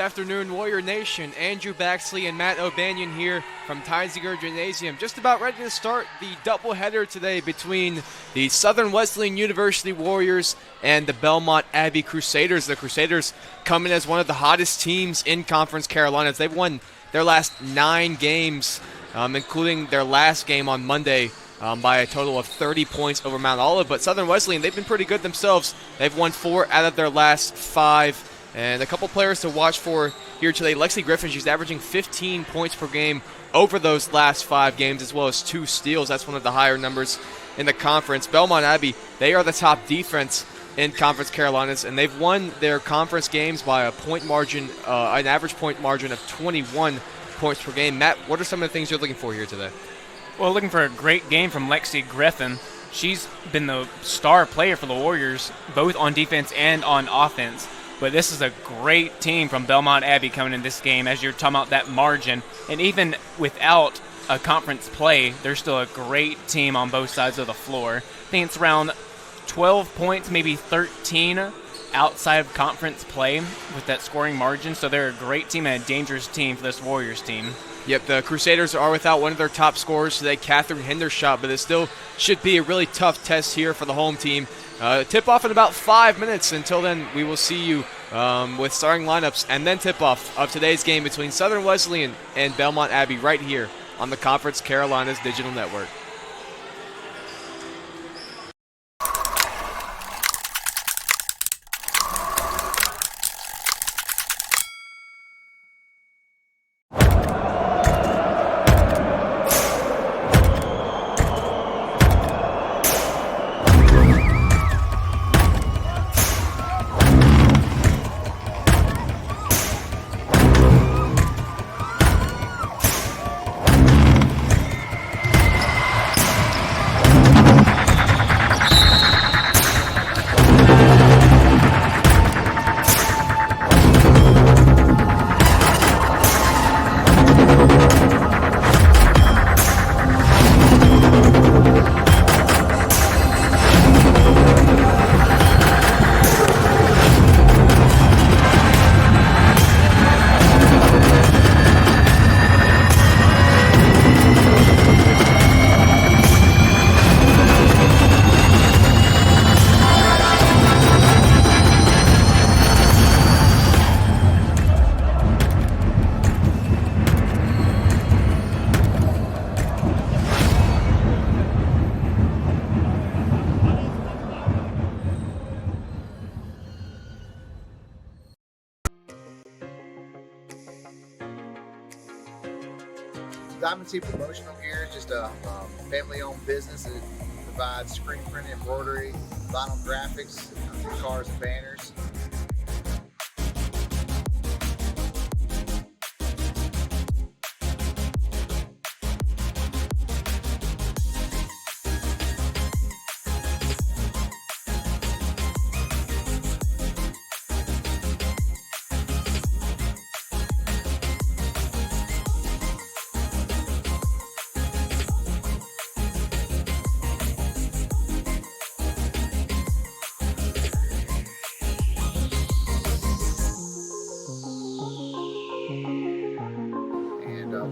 afternoon, Warrior Nation. Andrew Baxley and Matt O'Banion here from Teinziger Gymnasium. Just about ready to start the doubleheader today between the Southern Wesleyan University Warriors and the Belmont Abbey Crusaders. The Crusaders come in as one of the hottest teams in Conference Carolinas. They've won their last 9 games, including their last game on Monday, by a total of 30 points over Mount Olive. But Southern Wesleyan, they've been pretty good themselves. They've won 4 out of their last 5. And a couple players to watch for here today. Lexi Griffin, she's averaging 15 points per game over those last 5 games, as well as 2 steals. That's one of the higher numbers in the conference. Belmont Abbey, they are the top defense in Conference Carolinas, and they've won their conference games by a point margin, an average point margin of 21 points per game. Matt, what are some of the things you're looking for here today? Well, looking for a great game from Lexi Griffin. She's been the star player for the Warriors, both on defense and on offense. But this is a great team from Belmont Abbey coming in this game, as you're talking about that margin. And even without a conference play, they're still a great team on both sides of the floor. I think it's around 12 points, maybe 13 outside of conference play with that scoring margin. So they're a great team and a dangerous team for this Warriors team. Yep, the Crusaders are without one of their top scorers today, Catherine Hendershot, but it still should be a really tough test here for the home team. Tip-off in about 5 minutes. Until then, we will see you with starting lineups and then tip-off of today's game between Southern Wesleyan and Belmont Abbey right here on the Conference Carolinas Digital Network. Diamond T Promotional Gear is just a family-owned business that provides screen printing, embroidery, vinyl graphics, cars and banners.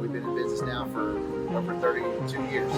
We've been in business now for over 32 years.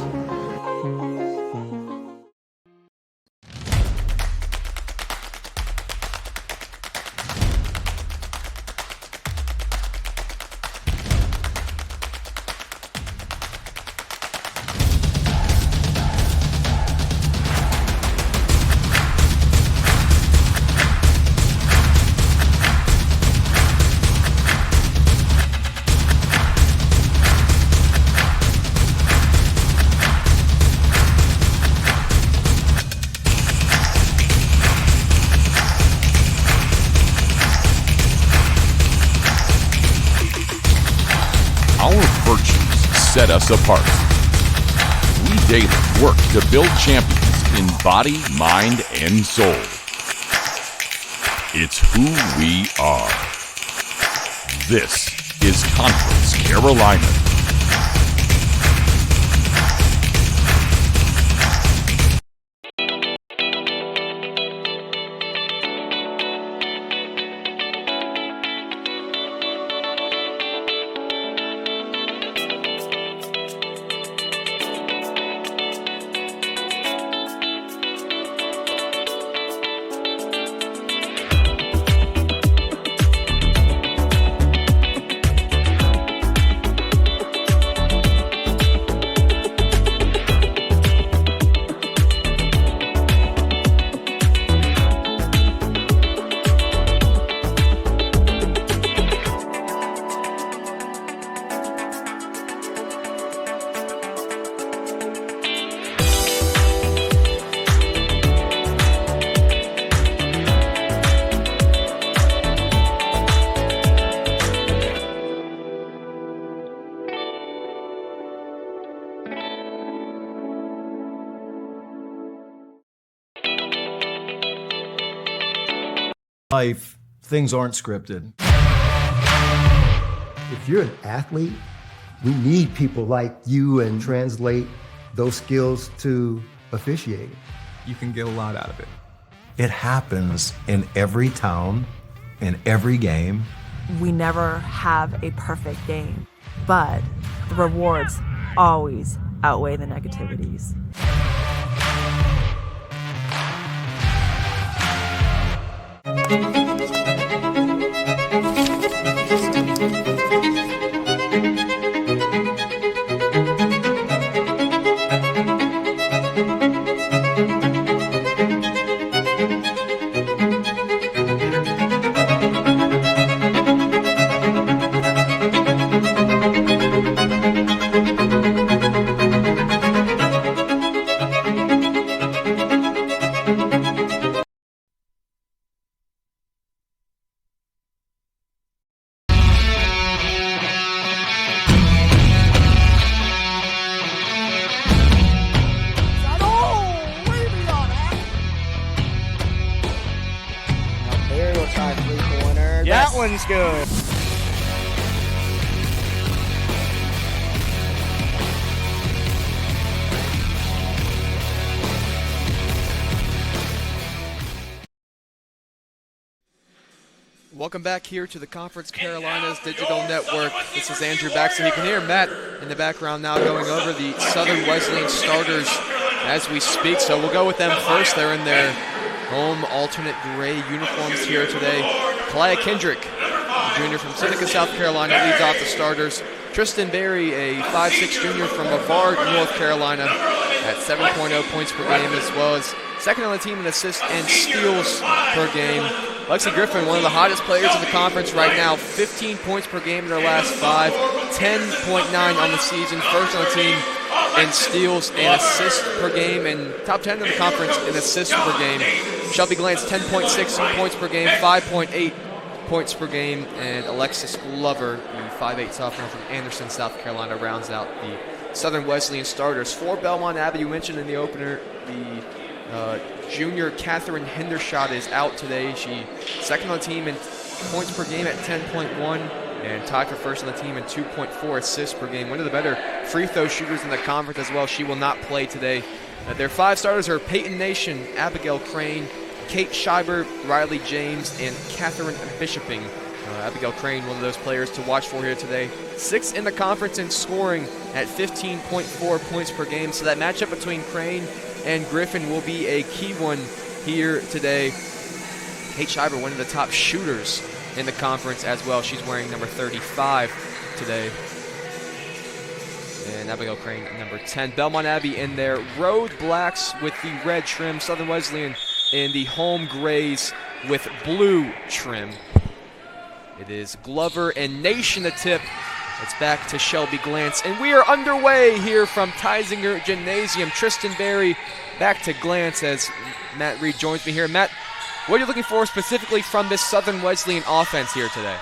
Set us apart. We daily work to build champions in body, mind, and soul. It's who we are. This is Conference Carolina. life, things aren't scripted. If you're an athlete, we need people like you and translate those skills to officiating. You can get a lot out of it. It happens in every town, in every game. We never have a perfect game, but the rewards always outweigh the negativities. That one's good. Welcome back here to the Conference Carolinas Digital Network. This is Andrew Baxter. You can hear Matt in the background now going over the Southern Wesleyan starters as we speak. So we'll go with them first. They're in their home alternate gray uniforms here today. Kalaya Kendrick, a junior from Seneca, South Carolina, leads off the starters. Tristan Berry, a 5'6" junior from Brevard, North Carolina, at 7.0 points per game, as well as second on the team in assists and steals per game. Lexi Griffin, one of the hottest players in the conference right now, 15 points per game in her last 5, 10.9 on the season, first on the team in steals and assists per game, and top 10 in the conference in assists per game. Shelby Glantz, 10.6 points per game, 5.8 points per game, and Alexis Glover, the 5'8" sophomore from Anderson, South Carolina, rounds out the Southern Wesleyan starters. For Belmont Abbey, you mentioned in the opener, the junior Catherine Hendershot is out today. She second on the team in points per game at 10.1 and tied for first on the team in 2.4 assists per game. One of the better free throw shooters in the conference as well. She will not play today. Their 5 starters are Peyton Nation, Abigail Crane, Kate Scheiber, Riley James, and Catherine Bishoping. Abigail Crane, one of those players to watch for here today. 6th in the conference in scoring at 15.4 points per game. So that matchup between Crane and Griffin will be a key one here today. Kate Scheiber, one of the top shooters in the conference as well. She's wearing number 35 today. And Abigail Crane, number 10. Belmont Abbey in their road blacks with the red trim. Southern Wesleyan in the home grays with blue trim. It is Glover and Nation the tip. It's back to Shelby Glantz. And we are underway here from Teisinger Gymnasium. Tristan Berry back to Glantz as Matt Reed joins me here. Matt, what are you looking for specifically from this Southern Wesleyan offense here today?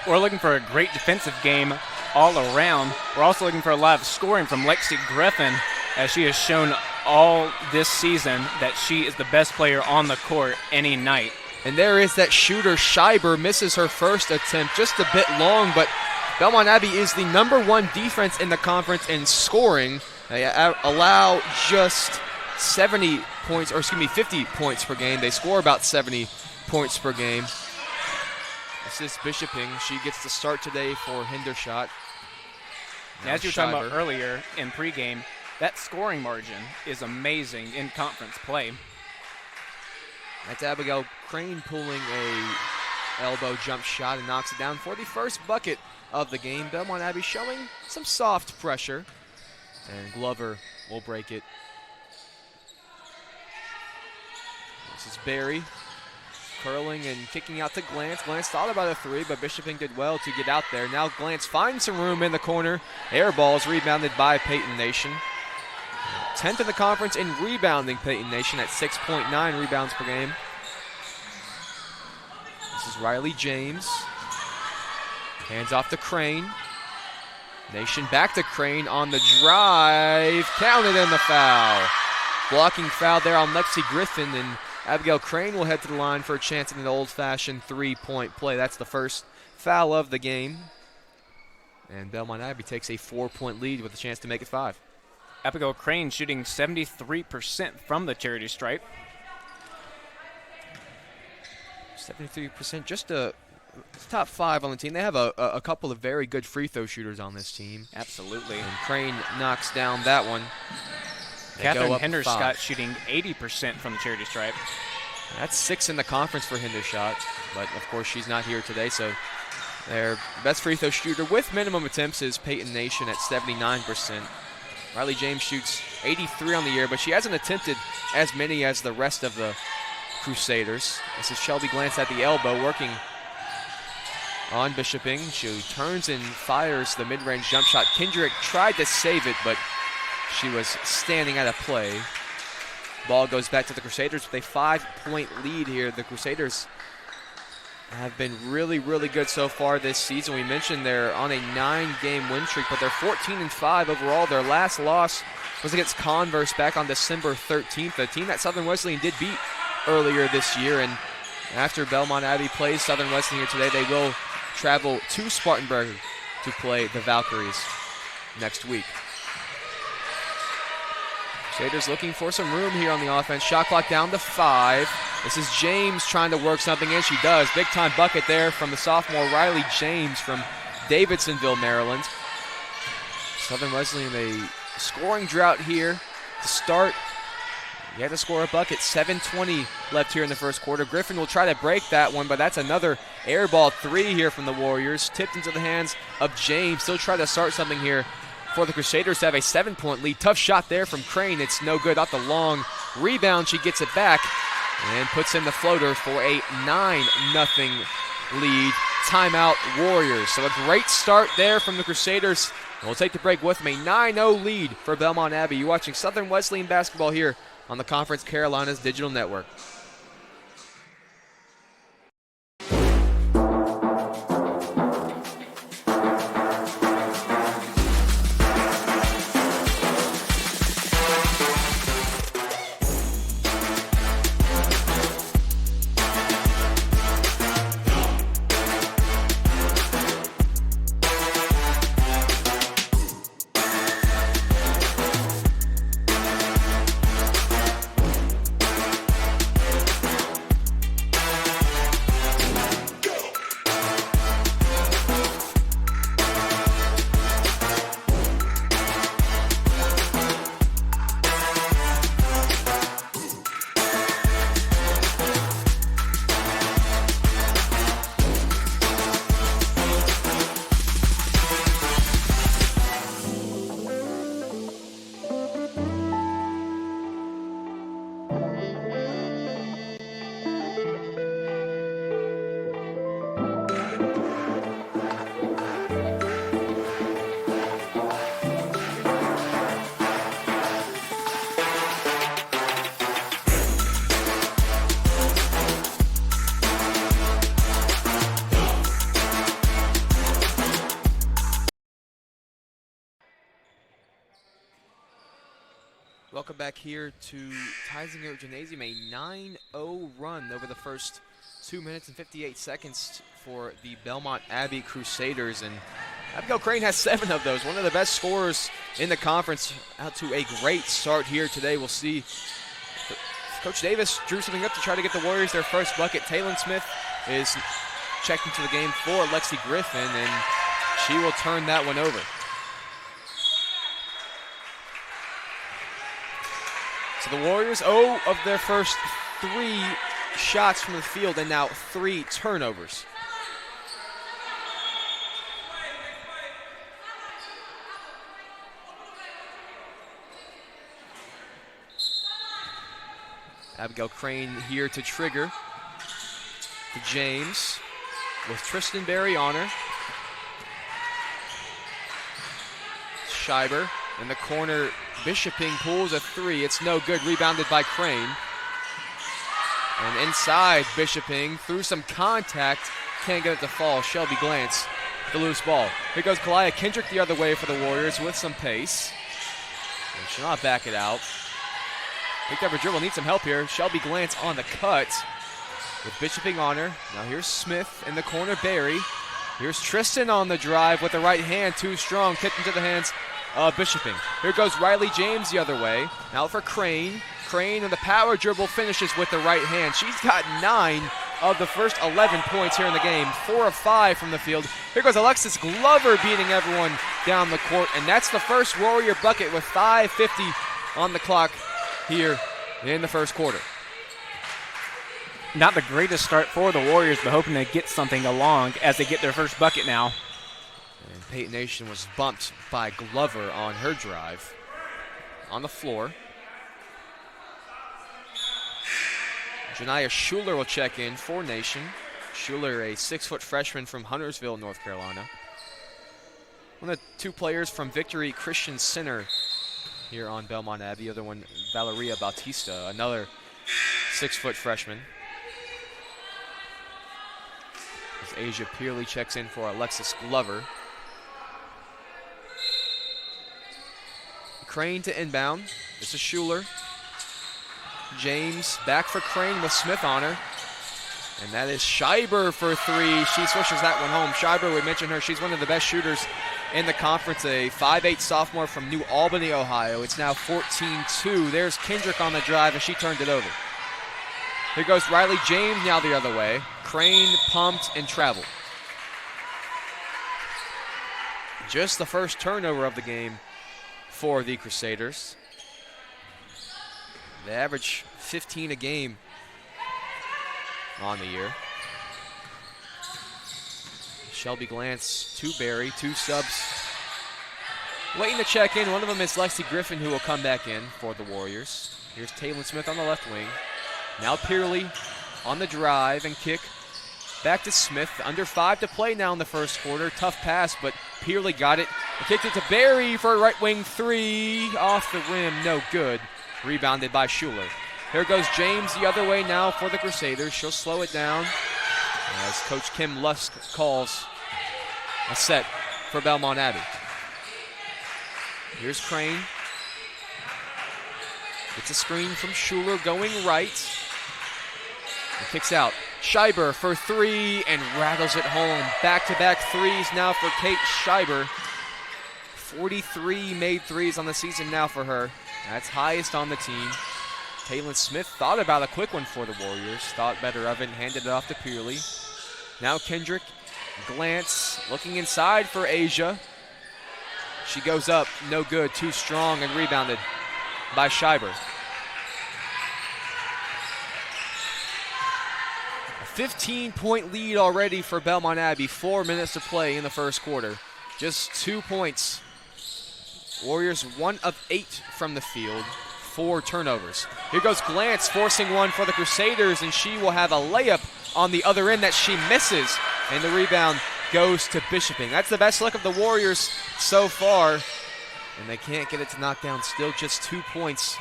We're looking for a great defensive game all around. We're also looking for a lot of scoring from Lexi Griffin, as she has shown all this season that she is the best player on the court any night. And there is that shooter, Scheiber, misses her first attempt, just a bit long, but Belmont Abbey is the number 1 defense in the conference in scoring. They allow just 50 points per game. They score about 70 points per game. This is Bishoping. She gets the start today for Hendershot. As you were talking about earlier in pregame, that scoring margin is amazing in conference play. That's Abigail Crane pulling a elbow jump shot and knocks it down for the first bucket of the game. Belmont Abbey showing some soft pressure, and Glover will break it. This is Berry curling and kicking out to Glantz. Glantz thought about a 3, but Bishoping did well to get out there. Now Glantz finds some room in the corner. Air ball is rebounded by Peyton Nation. 10th in the conference in rebounding, Peyton Nation at 6.9 rebounds per game. This is Riley James. Hands off to Crane. Nation back to Crane on the drive. Counted in the foul. Blocking foul there on Lexi Griffin, and Abigail Crane will head to the line for a chance at an old-fashioned three-point play. That's the first foul of the game. And Belmont Abbey takes a 4-point lead with a chance to make it 5. Abigail Crane shooting 73% from the charity stripe. 73%, just a top 5 on the team. They have a couple of very good free throw shooters on this team. Absolutely. And Crane knocks down that one. Catherine Hendershot shooting 80% from the charity stripe. That's 6 in the conference for Hendershot, but of course she's not here today, so their best free throw shooter with minimum attempts is Peyton Nation at 79%. Riley James shoots 83 on the year, but she hasn't attempted as many as the rest of the Crusaders. This is Shelby Glantz at the elbow working on Bishoping. She turns and fires the mid-range jump shot. Kendrick tried to save it, but she was standing out of play. Ball goes back to the Crusaders with a 5-point lead here. The Crusaders have been really, really good so far this season. We mentioned they're on a 9-game win streak, but they're 14-5 overall. Their last loss was against Converse back on December 13th, a team that Southern Wesleyan did beat earlier this year. And after Belmont Abbey plays Southern Wesleyan here today, they will travel to Spartanburg to play the Valkyries next week. Crusaders looking for some room here on the offense. Shot clock down to 5. This is James trying to work something in. She does. Big time bucket there from the sophomore Riley James from Davidsonville, Maryland. Southern Wesleyan, a scoring drought here to start. You had to score a bucket. 7:20 left here in the first quarter. Griffin will try to break that one, but that's another air ball 3 here from the Warriors. Tipped into the hands of James. Still try to start something here for the Crusaders to have a 7-point lead. Tough shot there from Crane. It's no good. Off the long rebound, she gets it back and puts in the floater for a 9-0 lead. Timeout Warriors. So a great start there from the Crusaders. We'll take the break with them. A 9-0 lead for Belmont Abbey. You're watching Southern Wesleyan basketball here on the Conference Carolinas Digital Network. Welcome back here to Theisinger Gymnasium, a 9-0 run over the first 2 minutes and 58 seconds for the Belmont Abbey Crusaders. And Abigail Crane has 7 of those, one of the best scorers in the conference. Out to a great start here today. We'll see Coach Davis drew something up to try to get the Warriors their first bucket. Taylon Smith is checked into the game for Lexi Griffin, and she will turn that one over. So the Warriors 0 of their first 3 shots from the field, and now 3 turnovers. Abigail Crane here to trigger. To James with Tristan Berry on her. Scheiber in the corner. Bishoping pulls a 3. It's no good. Rebounded by Crane. And inside Bishoping through some contact. Can't get it to fall. Shelby Glantz, the loose ball. Here goes Kalia Kendrick the other way for the Warriors with some pace. And she'll not back it out. Picked up her dribble, needs some help here. Shelby Glantz on the cut with Bishoping on her. Now here's Smith in the corner, Barry. Here's Tristan on the drive with the right hand, too strong, tipped into the hands of Bishoping. Here goes Riley James the other way. Now for Crane. Crane and the power dribble finishes with the right hand. She's got 9 of the first 11 points here in the game. 4 of 5 from the field. Here goes Alexis Glover beating everyone down the court, and that's the first Warrior bucket with 5:50 on the clock here in the first quarter. Not the greatest start for the Warriors, but hoping to get something along as they get their first bucket now. And Peyton Nation was bumped by Glover on her drive on the floor. Janiyah Schuler will check in for Nation. Schuler, a 6-foot freshman from Huntersville, North Carolina. One of the 2 players from Victory Christian Center here on Belmont Abbey. The other one, Valeria Bautista, another 6-foot freshman. As Asia Peerley checks in for Alexis Glover. Crane to inbound. This is Schuler. James back for Crane with Smith on her. And that is Scheiber for 3. She swishes that one home. Scheiber, we mentioned her. She's one of the best shooters in the conference. A 5'8 sophomore from New Albany, Ohio. It's now 14-2. There's Kendrick on the drive, and she turned it over. Here goes Riley James now the other way. Crane pumped and traveled. Just the first turnover of the game for the Crusaders. They average 15 a game on the year. Shelby Glantz to Barry, 2 subs waiting to check in. One of them is Lexi Griffin, who will come back in for the Warriors. Here's Taylor Smith on the left wing. Now Peerley on the drive and kick. Back to Smith. Under 5 to play now in the first quarter. Tough pass, but Peerley got it. Kicked it to Barry for a right wing 3. Off the rim, no good. Rebounded by Schuler. Here goes James the other way now for the Crusaders. She'll slow it down as Coach Kim Lusk calls a set for Belmont Abbey. Here's Crane. It's a screen from Schuler going right. And kicks out. Scheiber for 3 and rattles it home. Back-to-back threes now for Kate Scheiber. 43 made threes on the season now for her. That's highest on the team. Taylor Smith thought about a quick one for the Warriors. Thought better of it and handed it off to Peerley. Now Kendrick. Glantz looking inside for Asia. She goes up. No good. Too strong and rebounded by Scheiber. A 15-point lead already for Belmont Abbey. 4 minutes to play in the first quarter. Just 2 points. Warriors 1 of 8 from the field. 4 turnovers. Here goes Glantz forcing one for the Crusaders, and she will have a layup on the other end that she misses. And the rebound goes to Bishoping. That's the best look of the Warriors so far. And they can't get it to knock down. Still just 2 points.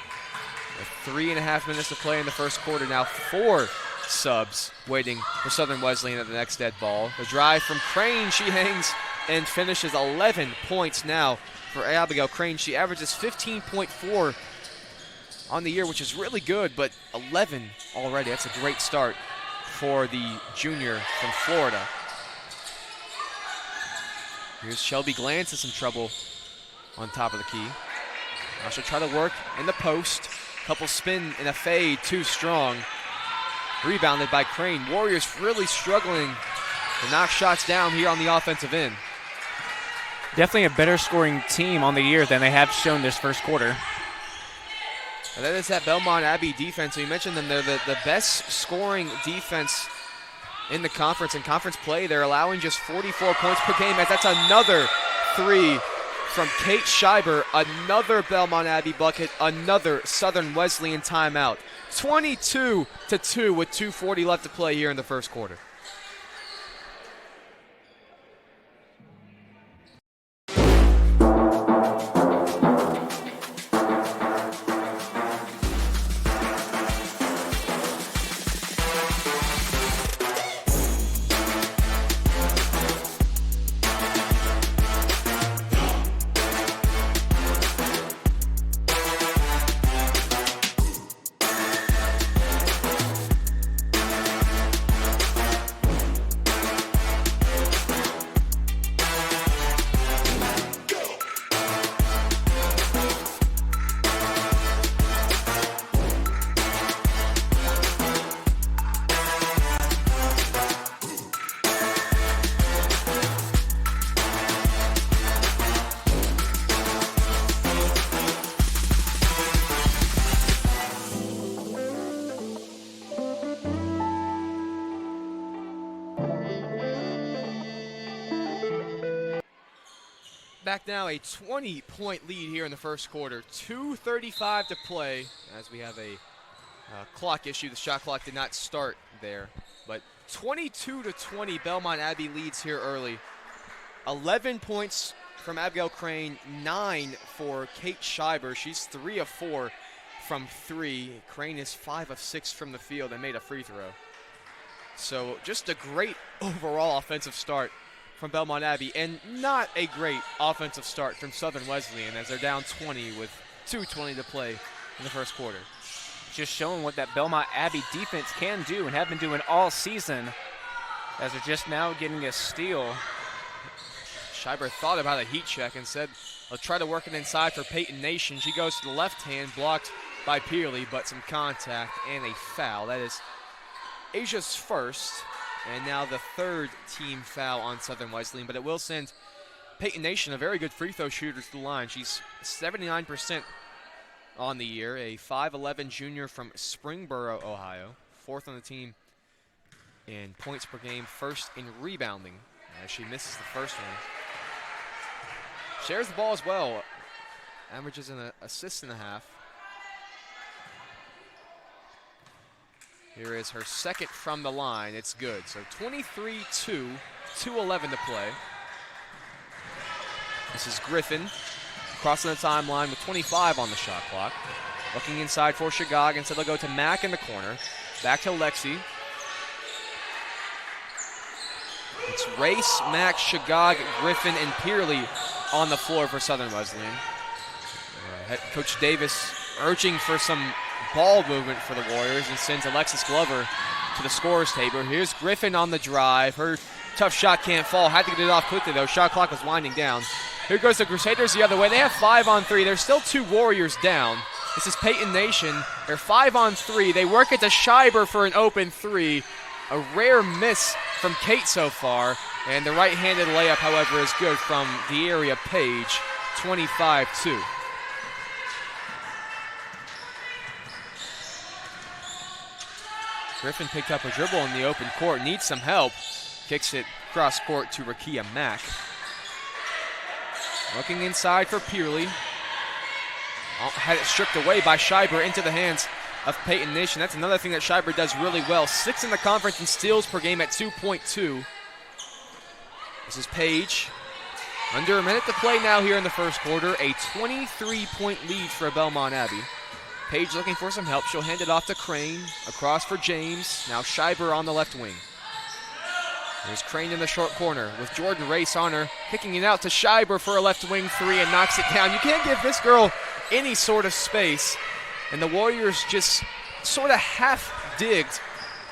With 3.5 minutes to play in the first quarter. Now 4 subs waiting for Southern Wesleyan at the next dead ball. The drive from Crane. She hangs and finishes 11 points now for Abigail Crane. She averages 15.4 on the year, which is really good, but 11 already. That's a great start for the junior from Florida. Here's Shelby Glantz in some trouble on top of the key. Now she'll try to work in the post. Couple spin and a fade, too strong. Rebounded by Crane. Warriors really struggling to knock shots down here on the offensive end. Definitely a better scoring team on the year than they have shown this first quarter. And that is that Belmont Abbey defense. We mentioned them. They're the best scoring defense in the conference. In conference play, they're allowing just 44 points per game. As that's another 3 from Kate Scheiber. Another Belmont Abbey bucket. Another Southern Wesleyan timeout. 22-2 with 2:40 left to play here in the first quarter. back now a 20-point lead here in the first quarter. 2:35 to play as we have a clock issue. The shot clock did not start there. But 22-20, Belmont Abbey leads here early. 11 points from Abigail Crane, 9 for Kate Schreiber. She's 3 of 4 from 3. Crane is 5 of 6 from the field and made a free throw. So just a great overall offensive start from Belmont Abbey, and not a great offensive start from Southern Wesleyan as they're down 20 with 2:20 to play in the first quarter. Just showing what that Belmont Abbey defense can do and have been doing all season, as they're just now getting a steal. Schreiber thought about a heat check and said, "I'll try to work it inside for Peyton Nation." She goes to the left hand, blocked by Peerley, but some contact and a foul. That is Asia's first, and now the third team foul on Southern Wesleyan, but it will send Peyton Nation, a very good free throw shooter, to the line. She's 79% on the year, a 5'11 junior from Springboro, Ohio, 4th on the team in points per game, 1st in rebounding, as she misses the first one. Shares the ball as well, averages an assist and a half. Here is her second from the line. It's good. So 23-2, 2:11 to play. This is Griffin crossing the timeline with 25 on the shot clock. Looking inside for Shagog. Instead they'll go to Mack in the corner. Back to Lexi. It's Race, Mack, Shagog, Griffin, and Peerley on the floor for Southern Wesleyan. Head Coach Davis urging for some ball movement for the Warriors and sends Alexis Glover to the scorer's table. Here's Griffin on the drive. Her tough shot can't fall. Had to get it off quickly, though. Shot clock was winding down. Here goes the Crusaders the other way. They have 5 on 3. There's still 2 Warriors down. This is Peyton Nation. They're 5 on 3. They work it to Schreiber for an open 3. A rare miss from Kate so far. And the right-handed layup, however, is good from De'Aria Page. 25-2. Griffin picked up a dribble in the open court, needs some help. Kicks it cross court to Rakia Mack. Looking inside for Peerley. Had it stripped away by Schreiber into the hands of Peyton Nation. That's another thing that Schreiber does really well. 6 in the conference in steals per game at 2.2. This is Page. Under a minute to play now here in the first quarter. A 23-point lead for Belmont Abbey. Page looking for some help. She'll hand it off to Crane. Across for James. Now Schreiber on the left wing. There's Crane in the short corner with Jordan Race on her. Kicking it out to Schreiber for a left wing 3 and knocks it down. You can't give this girl any sort of space. And the Warriors just sort of half-digged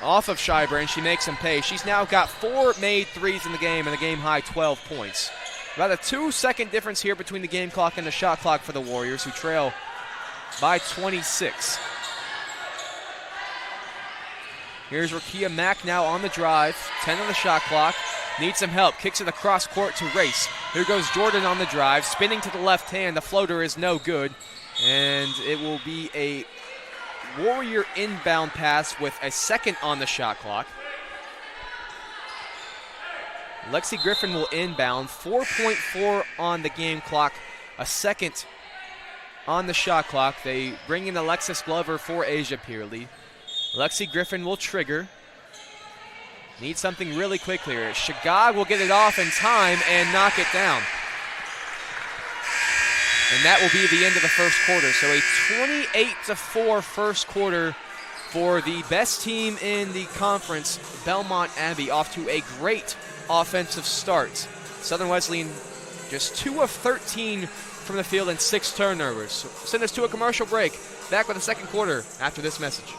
off of Schreiber, and she makes him pay. She's now got 4 made threes in the game and a game-high 12 points. About a 2-second difference here between the game clock and the shot clock for the Warriors, who trail by 26. Here's Rakia Mack now on the drive. 10 on the shot clock. Needs some help. Kicks it across court to Race. Here goes Jordan on the drive. Spinning to the left hand. The floater is no good. And it will be a Warrior inbound pass with a second on the shot clock. Lexi Griffin will inbound. 4.4 on the game clock. A second on the shot clock. They bring in Alexis Glover for Asia Peerley. Lexi Griffin will trigger. Need something really quick here. Shagog will get it off in time and knock it down. And that will be the end of the first quarter. So a 28-4 first quarter for the best team in the conference, Belmont Abbey, off to a great offensive start. Southern Wesleyan just 2 of 13 from the field and 6 turnovers. So send us to a commercial break. Back with the second quarter after this message.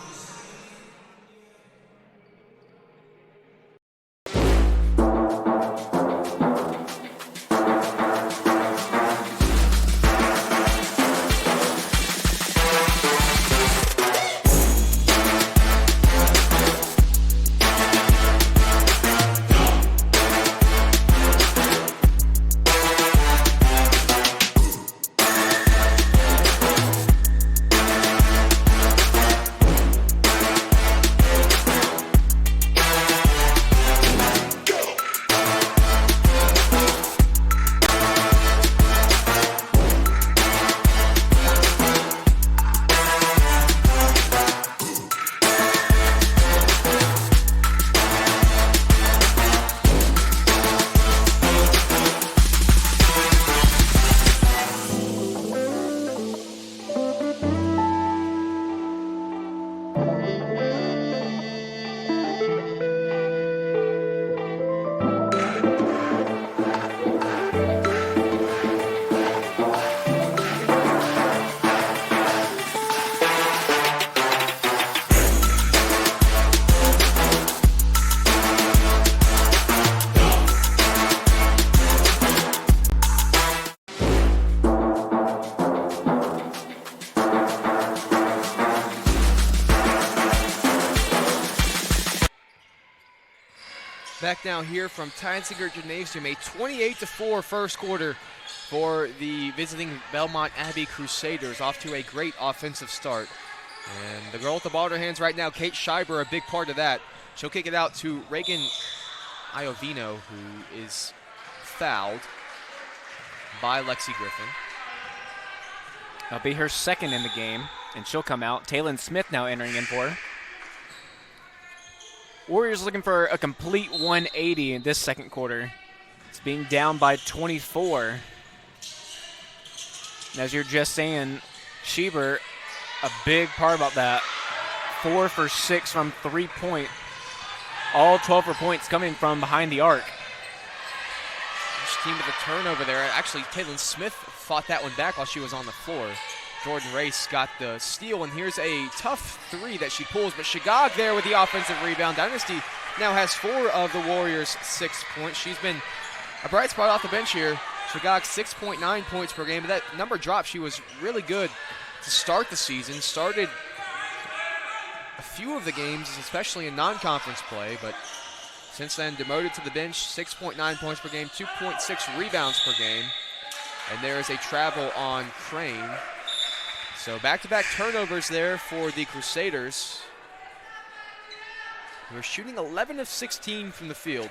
back now here from Teinsinger Gymnasium. A 28-4 first quarter for the visiting Belmont Abbey Crusaders, off to a great offensive start. And the girl with the ball in her hands right now, Kate Scheiber, a big part of that. She'll kick it out to Reagan Iovino, who is fouled by Lexi Griffin. That'll be her second in the game, and she'll come out. Taylon Smith now entering in for her. Warriors looking for a complete 180 in this second quarter. It's being down by 24. And as you're just saying, Schieber, a big part about that. 4 for 6 from 3-point. All 12 for points coming from behind the arc. Each team with a turnover there. Actually, Taylon Smith fought that one back while she was on the floor. Jordan Race got the steal, and here's a tough three that she pulls, but Shagog there with the offensive rebound. Dynasty now has 4 of the Warriors' 6 points. She's been a bright spot off the bench here. Shagog 6.9 points per game, but that number dropped. She was really good to start the season. Started a few of the games, especially in non-conference play, but since then demoted to the bench. 6.9 points per game, 2.6 rebounds per game, and there is a travel on Crane. So back-to-back turnovers there for the Crusaders. We're shooting 11 of 16 from the field,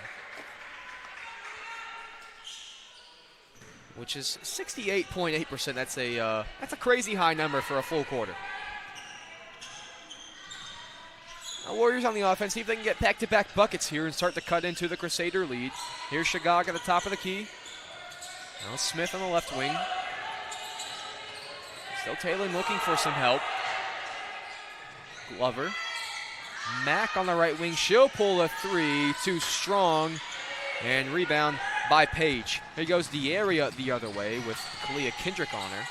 which is 68.8%. That's a crazy high number for a full quarter. Now Warriors on the offense, see if they can get back-to-back buckets here and start to cut into the Crusader lead. Here's Shagog at the top of the key. Now Smith on the left wing. Still Taylor looking for some help. Glover. Mack on the right wing. She'll pull a three. Too strong. And rebound by Page. Here goes the area the other way with Kalia Kendrick on her.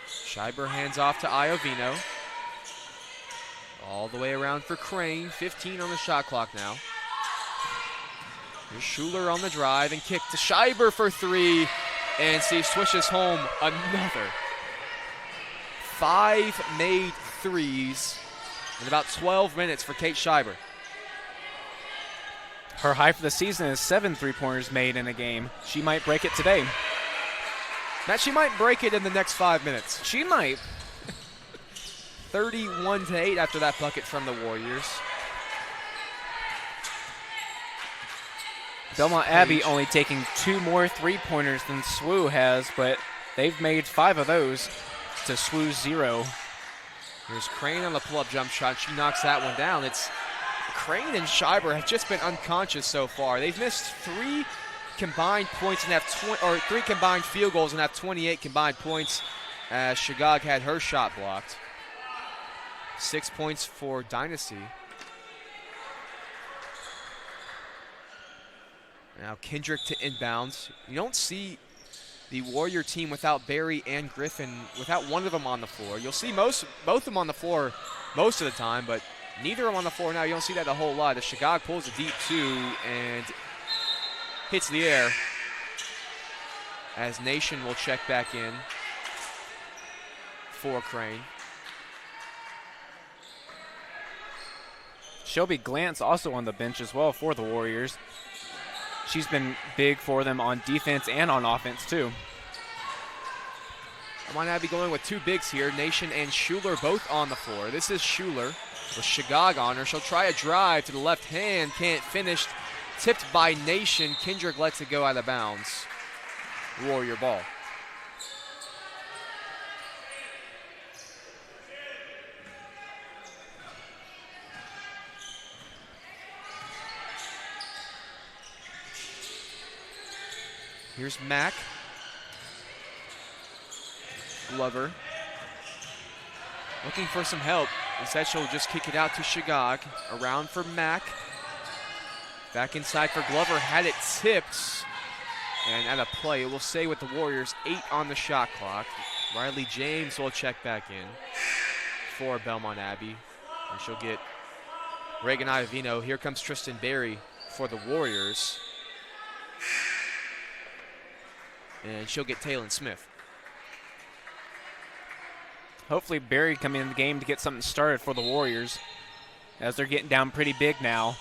Scheiber hands off to Iovino. All the way around for Crane. 15 on the shot clock now. Here's Schuler on the drive and kick to Scheiber for 3. And she swishes home another. 5 made threes in about 12 minutes for Kate Scheiber. Her high for the season is 7 3-pointers made in a game. She might break it today. Matt, she might break it in the next 5 minutes. She might. 31-8 after that bucket from the Warriors. Belmont Abbey only taking 2 more 3-pointers than SWU has, but they've made 5 of those to SWU's 0. Here's Crane on the pull-up jump shot. She knocks that one down. It's Crane and Scheiber have just been unconscious so far. They've missed 3 combined points and have 3 combined field goals and have 28 combined points as Shagog had her shot blocked. 6 points for Dynasty. Now Kendrick to inbounds. You don't see the Warrior team without Barry and Griffin, without one of them on the floor. You'll see both of them on the floor most of the time, but neither of them on the floor now. You don't see that a whole lot. As Shagog pulls a deep 2 and hits the air. As Nation will check back in for Crane. Shelby Glantz also on the bench as well for the Warriors. She's been big for them on defense and on offense, too. Belmont Abbey going with 2 bigs here. Nation and Schuler both on the floor. This is Schuler with Shagog on her. She'll try a drive to the left hand. Can't finish. Tipped by Nation. Kendrick lets it go out of bounds. Warrior ball. Here's Mack. Glover. Looking for some help. Instead, she'll just kick it out to Shagog. Around for Mack. Back inside for Glover. Had it tipped. And at a play, it will stay with the Warriors. 8 on the shot clock. Riley James will check back in for Belmont Abbey. And she'll get Reagan Iovino. Here comes Tristan Berry for the Warriors. And she'll get Taylon Smith. Hopefully Barry coming in the game to get something started for the Warriors. as they're getting down pretty big now.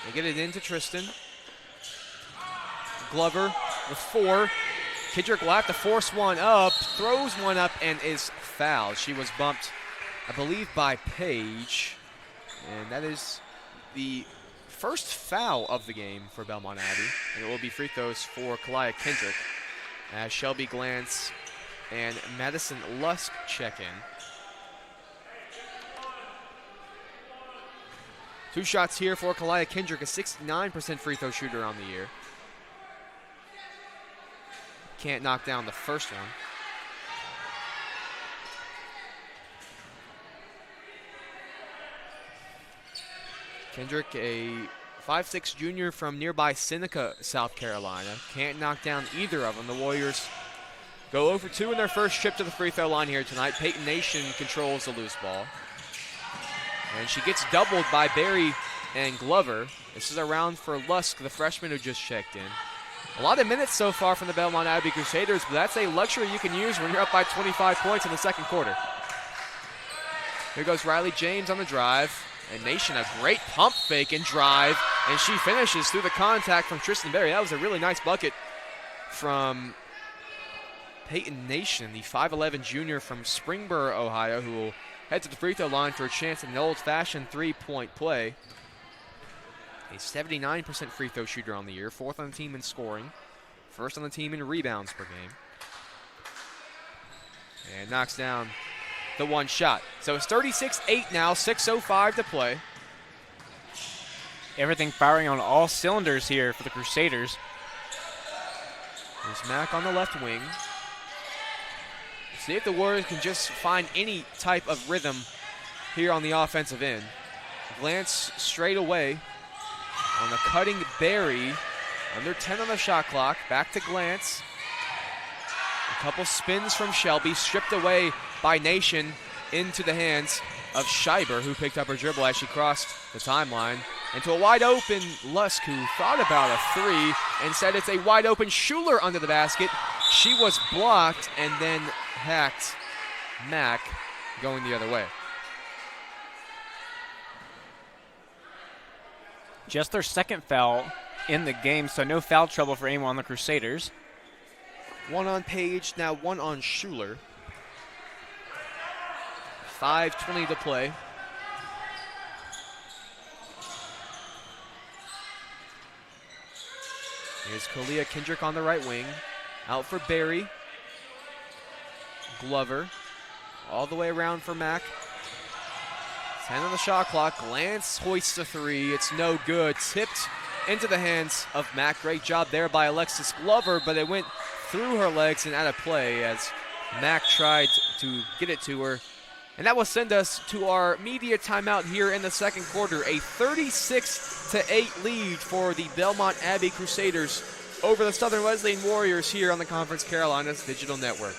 They get it into Tristan. Glover with 4. Kendrick will have to force one up, throws one up, and is fouled. She was bumped, I believe, by Paige. And that is the first foul of the game for Belmont Abbey. And it will be free throws for Kalia Kendrick as Shelby Glantz and Madison Lusk check in. 2 shots here for Kalia Kendrick, a 69% free throw shooter on the year. Can't knock down the first one. Kendrick, a 5'6" junior from nearby Seneca, South Carolina. Can't knock down either of them. The Warriors go 0 for 2 in their first trip to the free throw line here tonight. Peyton Nation controls the loose ball. And she gets doubled by Barry and Glover. This is a round for Lusk, the freshman who just checked in. A lot of minutes so far from the Belmont Abbey Crusaders, but that's a luxury you can use when you're up by 25 points in the second quarter. Here goes Riley James on the drive. And Nation, a great pump fake and drive, and she finishes through the contact from Tristan Berry. That was a really nice bucket from Peyton Nation, the 5'11" junior from Springboro, Ohio, who will head to the free throw line for a chance at an old-fashioned three-point play. A 79% free throw shooter on the year, 4th on the team in scoring, 1st on the team in rebounds per game. And knocks down the one shot. So it's 36-8 now, 6:05 to play. Everything firing on all cylinders here for the Crusaders. There's Mack on the left wing. See if the Warriors can just find any type of rhythm here on the offensive end. Glance straight away on the cutting Barry. Under 10 on the shot clock. Back to Glance. A couple spins from Shelby, stripped away by Nation into the hands of Scheiber, who picked up her dribble as she crossed the timeline. And to a wide open Lusk, who thought about a 3 and said it's a wide open Schuler under the basket. She was blocked and then hacked Mack going the other way. Just their second foul in the game, so no foul trouble for anyone on the Crusaders. 1 on Page, now 1 on Schuler. 5:20 to play. Here's Kalia Kendrick on the right wing. Out for Barry. Glover. All the way around for Mack. 10 on the shot clock. Glance hoists a 3. It's no good. Tipped into the hands of Mack. Great job there by Alexis Glover, but it went through her legs and out of play as Mack tried to get it to her. And that will send us to our media timeout here in the second quarter. A 36-8 lead for the Belmont Abbey Crusaders over the Southern Wesleyan Warriors here on the Conference Carolinas Digital Network.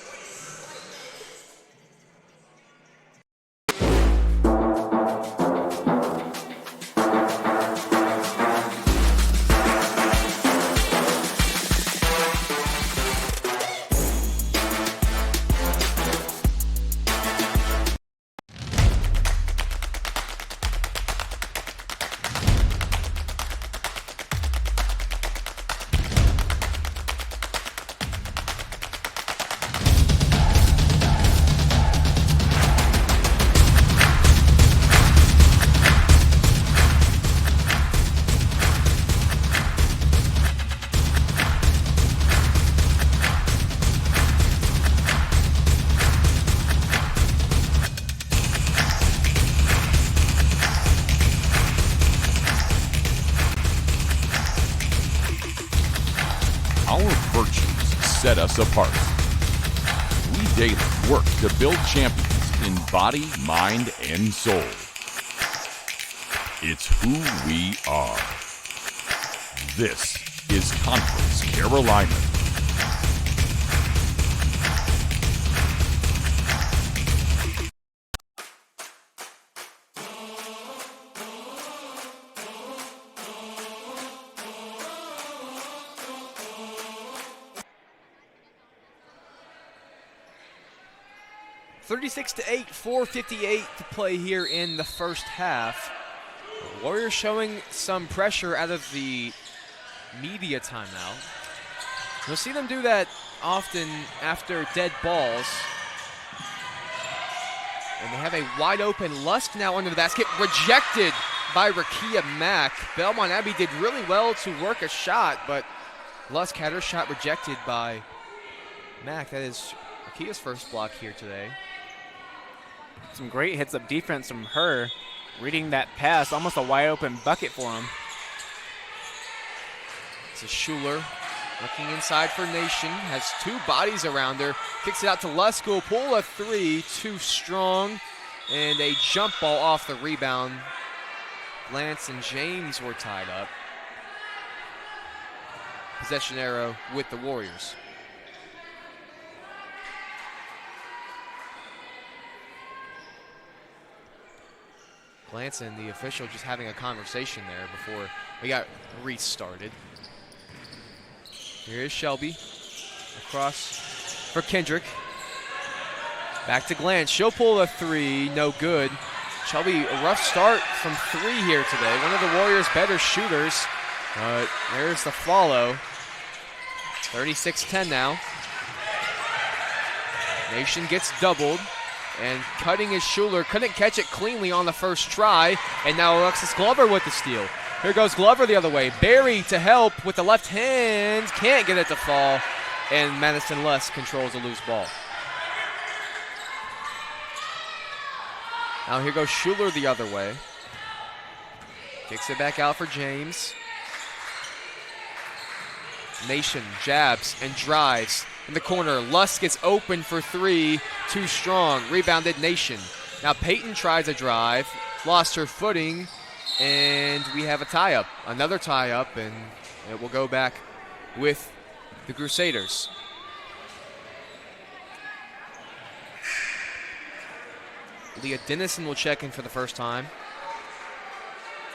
Set us apart. We daily work to build champions in body, mind, and soul. It's who we are. This is Conference Carolina. 36-8, 4:58 to play here in the first half. The Warriors showing some pressure out of the media timeout. You'll see them do that often after dead balls. And they have a wide open Lusk now under the basket, rejected by Rakia Mack. Belmont Abbey did really well to work a shot, but Lusk had her shot rejected by Mack. That is Rakia's first block here today. Some great hits-up defense from her, reading that pass, almost a wide-open bucket for him. It's a Schuler looking inside for Nation, has two bodies around her, kicks it out to Lusk, who will pull a three, too strong, and a jump ball off the rebound. Lance and James were tied up. Possession arrow with the Warriors. Lance and the official just having a conversation there before we got restarted. Here is Shelby across for Kendrick. Back to Glantz. She'll pull a three, no good. Shelby, a rough start from three here today. One of the Warriors' better shooters. But there's the follow. 36-10 now. Nation gets doubled. And cutting is Schuler. Couldn't catch it cleanly on the first try. And now Alexis Glover with the steal. Here goes Glover the other way. Barry to help with the left hand. Can't get it to fall. And Madison Lusk controls a loose ball. Now here goes Schuler the other way. Kicks it back out for James. Nation jabs and drives in the corner. Lusk gets open for three. Too strong. Rebounded Nation. Now Peyton tries a drive. Lost her footing. And we have a tie-up. Another tie-up. And it will go back with the Crusaders. Leah Dennison will check in for the first time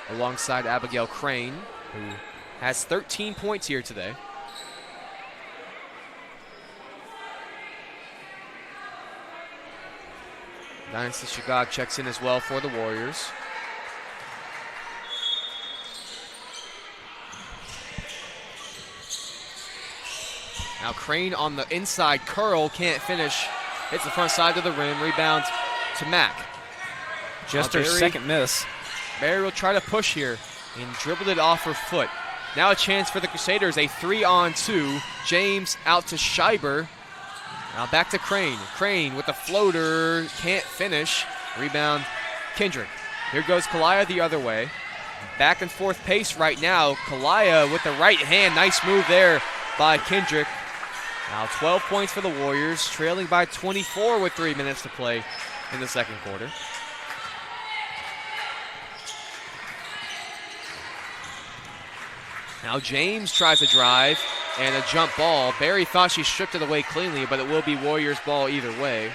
alongside Abigail Crane, who has 13 points here today. Dynasty Shagog checks in as well for the Warriors. Now Crane on the inside curl, can't finish. Hits the front side of the rim, rebound to Mack. Just her second miss. Barry will try to push here and dribbled it off her foot. Now a chance for the Crusaders, a 3-on-2. James out to Scheiber. Now back to Crane. Crane with the floater, can't finish. Rebound, Kendrick. Here goes Kalaya the other way. Back and forth pace right now. Kalaya with the right hand, nice move there by Kendrick. Now 12 points for the Warriors, trailing by 24 with 3 minutes to play in the second quarter. Now James tries a drive and a jump ball. Barry thought she stripped it away cleanly, but it will be Warriors ball either way.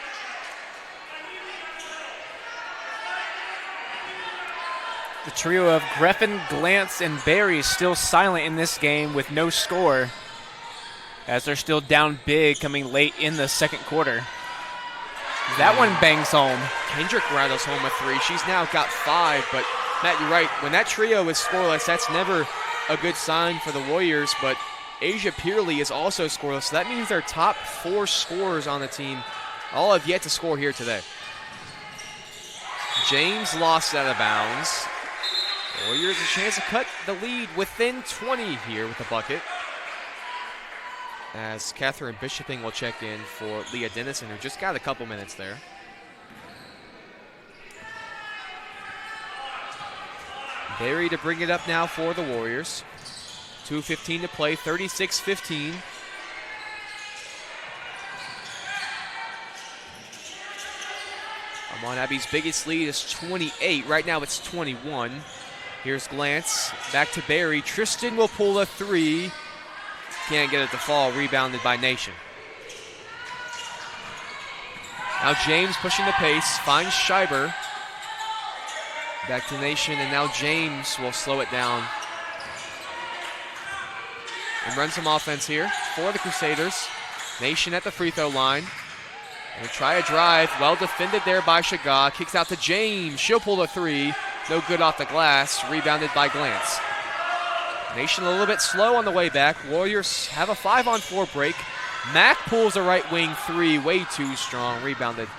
The trio of Greffen, Glantz, and Barry still silent in this game with no score, as they're still down big coming late in the second quarter. That one bangs home. Kendrick rattles home a three. She's now got 5, but Matt, you're right. When that trio is scoreless, that's never a good sign for the Warriors, but Asia Peerley is also scoreless, so that means their top 4 scorers on the team all have yet to score here today. James lost out of bounds. Warriors a chance to cut the lead within 20 here with the bucket, as Catherine Bishoping will check in for Leah Dennison, who just got a couple minutes there. Barry to bring it up now for the Warriors. 2:15 to play, 36-15. Belmont Abbey's biggest lead is 28. Right now it's 21. Here's Glantz. Back to Barry. Tristan will pull a three. Can't get it to fall. Rebounded by Nation. Now James pushing the pace. Finds Scheiber. Back to Nation, and now James will slow it down and run some offense here for the Crusaders. Nation at the free throw line. Gonna try a drive. Well defended there by Chaga. Kicks out to James. She'll pull the three. No good off the glass. Rebounded by Glantz. Nation a little bit slow on the way back. Warriors have a 5-on-4 break. Mack pulls a right wing three. Way too strong. Rebounded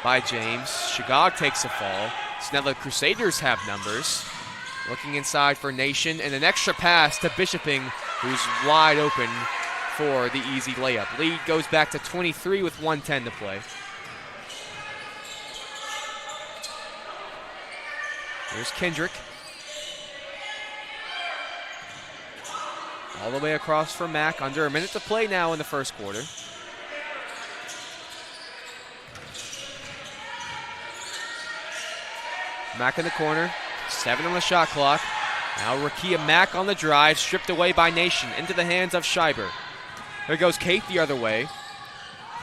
by James. Chaga takes a fall. So now the Crusaders have numbers. Looking inside for Nation. And an extra pass to Bishoping, who's wide open for the easy layup. Lead goes back to 23 with 1:10 to play. Here's Kendrick. All the way across for Mack. Under a minute to play now in the first quarter. Mack in the corner. 7 on the shot clock. Now Rakia Mack on the drive. Stripped away by Nation. Into the hands of Schreiber. There goes Kate the other way.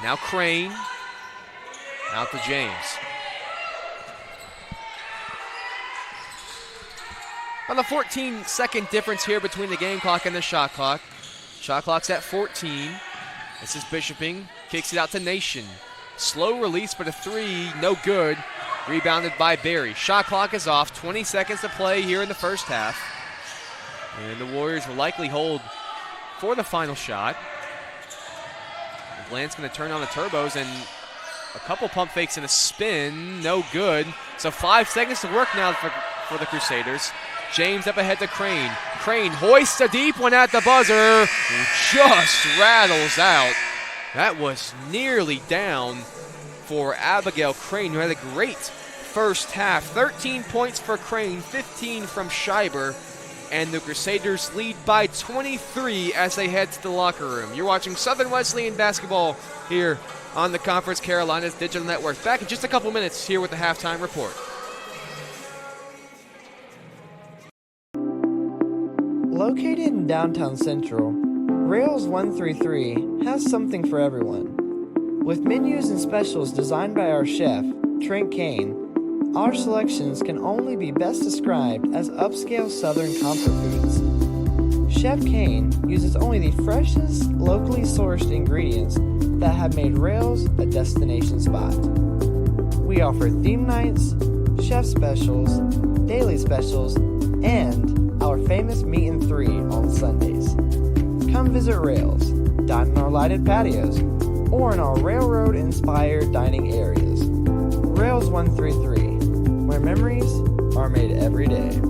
Now Crane. Out to James. On the 14-second difference here between the game clock and the shot clock. Shot clock's at 14. This is Bishoping. Kicks it out to Nation. Slow release, but a three, no good. Rebounded by Barry. Shot clock is off. 20 seconds to play here in the first half. And the Warriors will likely hold for the final shot. Glantz going to turn on the turbos, and a couple pump fakes and a spin. No good. So 5 seconds to work now for the Crusaders. James up ahead to Crane. Crane hoists a deep one at the buzzer. Just rattles out. That was nearly down for Abigail Crane, who had a great first half. 13 points for Crane, 15 from Schreiber. And the Crusaders lead by 23 as they head to the locker room. You're watching Southern Wesleyan basketball here on the Conference Carolinas Digital Network. Back in just a couple minutes here with the halftime report. Located in downtown Central, Rails 133 has something for everyone. With menus and specials designed by our chef, Trent Kane, our selections can only be best described as upscale Southern comfort foods. Chef Kane uses only the freshest, locally sourced ingredients that have made Rails a destination spot. We offer theme nights, chef specials, daily specials, and our famous Meat and 3 on Sundays. Come visit Rails, dine in our lighted patios, or in our railroad-inspired dining areas. Rails 133, where memories are made every day.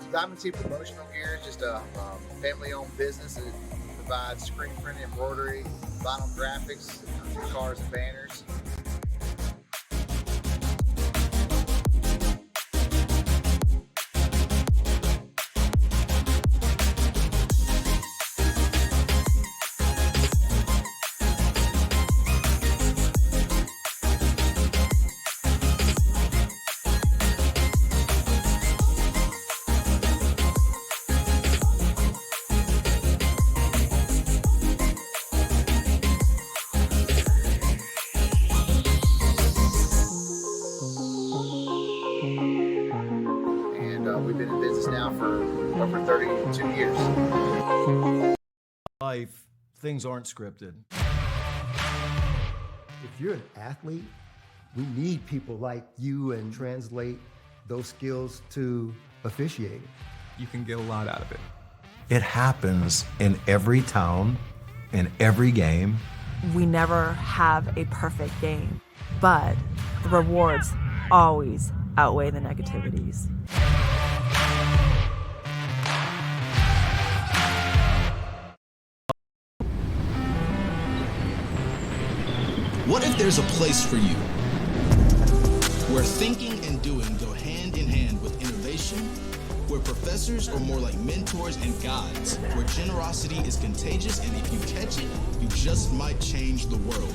Diamond T Promotional Gear is just a family-owned business that provides screen print, embroidery, vinyl graphics, cars and banners. We've been in business now for over 32 years. Life, things aren't scripted. If you're an athlete, we need people like you and translate those skills to officiating. You can get a lot out of it. It happens in every town, in every game. We never have a perfect game, but the rewards always outweigh the negativities. What if there's a place for you where thinking and doing go hand in hand with innovation, where where professors are more like mentors and guides, where generosity is contagious, and if you catch it, you just might change the world.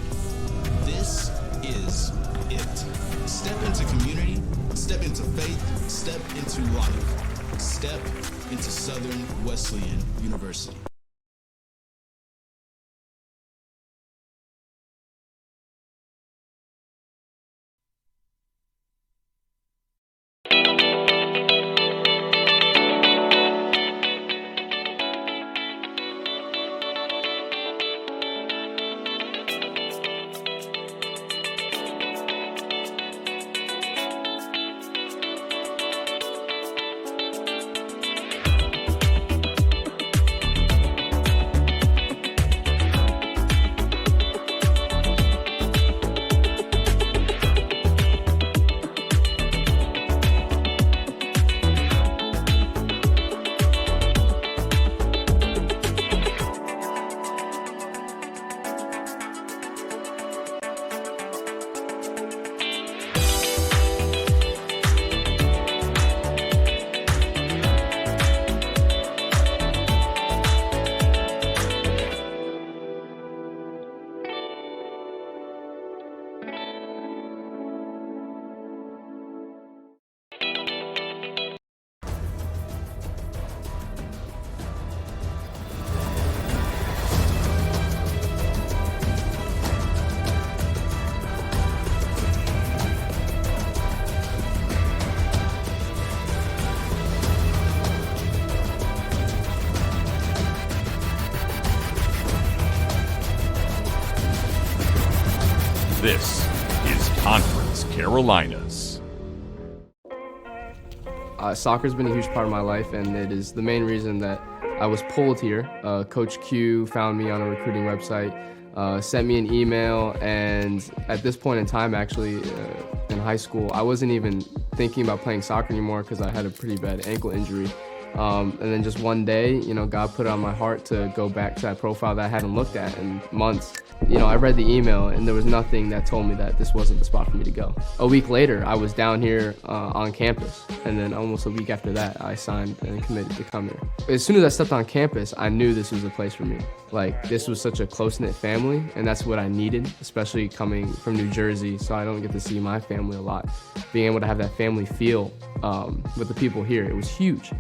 This is it. Step into community, step into faith, step into life. Step into Southern Wesleyan University. This is Conference Carolinas. Soccer's been a huge part of my life, and it is the main reason that I was pulled here. Coach Q found me on a recruiting website, sent me an email, and at this point in time, actually, in high school, I wasn't even thinking about playing soccer anymore because I had a pretty bad ankle injury. And then just one day, God put it on my heart to go back to that profile that I hadn't looked at in months. I read the email, and there was nothing that told me that this wasn't the spot for me to go. A week later, I was down here on campus, and then almost a week after that, I signed and committed to come here. As soon as I stepped on campus, I knew this was the place for me. This was such a close-knit family, and that's what I needed, especially coming from New Jersey, so I don't get to see my family a lot. Being able to have that family feel with the people here, it was huge.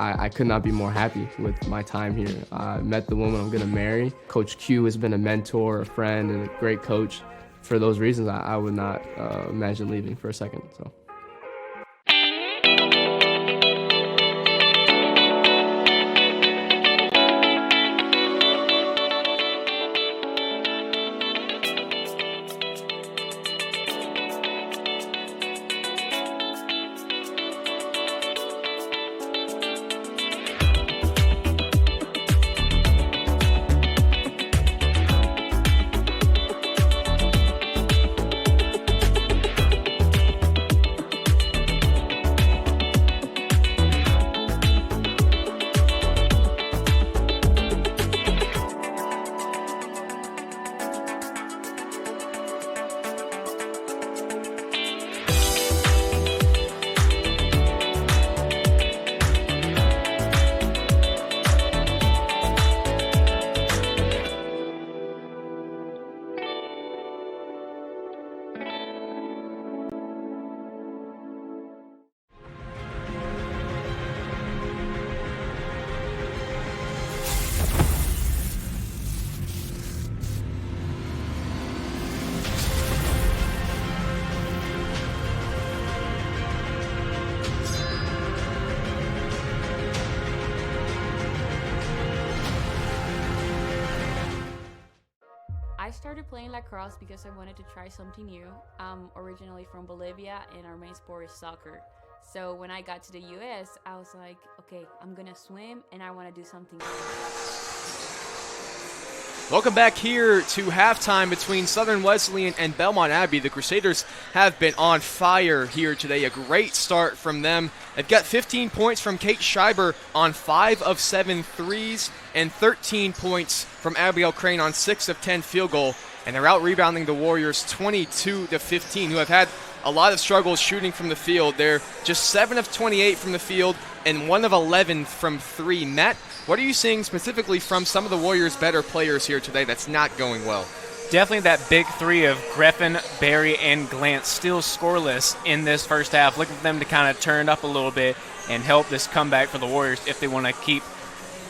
I could not be more happy with my time here. I met the woman I'm gonna marry. Coach Q has been a mentor, a friend, and a great coach. For those reasons, I would not imagine leaving for a second. So. I started playing lacrosse because I wanted to try something new. I'm originally from Bolivia, and our main sport is soccer. So when I got to the US, I was like, okay, I'm gonna swim and I want to do something. Welcome back here to halftime between Southern Wesleyan and Belmont Abbey. The Crusaders have been on fire here today. A great start from them. They've got 15 points from Kate Schreiber on 5 of 7 threes and 13 points from Abigail Crane on 6 of 10 field goal. And they're out-rebounding the Warriors 22-15, who have had a lot of struggles shooting from the field. They're just 7 of 28 from the field and 1 of 11 from 3. Matt, what are you seeing specifically from some of the Warriors' better players here today that's not going well? Definitely that big three of Griffin, Barry, and Glantz still scoreless in this first half. Looking for them to kind of turn up a little bit and help this comeback for the Warriors if they want to keep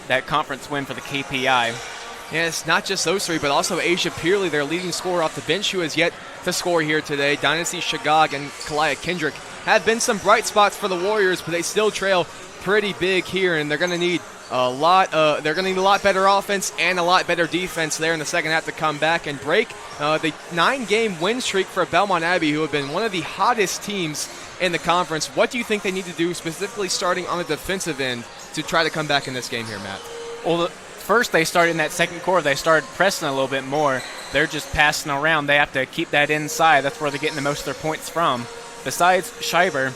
that conference win for the KPI. Yeah, it's not just those three, but also Asia Peerley, their leading scorer off the bench, who has yet to score here today. Dynasty Shagag and Kalia Kendrick have been some bright spots for the Warriors, but they still trail pretty big here, and they're going to need a lot. They're going to need a lot better offense and a lot better defense there in the second half to come back and break the 9-game win streak for Belmont Abbey, who have been one of the hottest teams in the conference. What do you think they need to do, specifically starting on the defensive end, to try to come back in this game here, Matt? Well, first they started in that second quarter. They started pressing a little bit more. They're just passing around. They have to keep that inside. That's where they're getting the most of their points from. Besides Schreiber,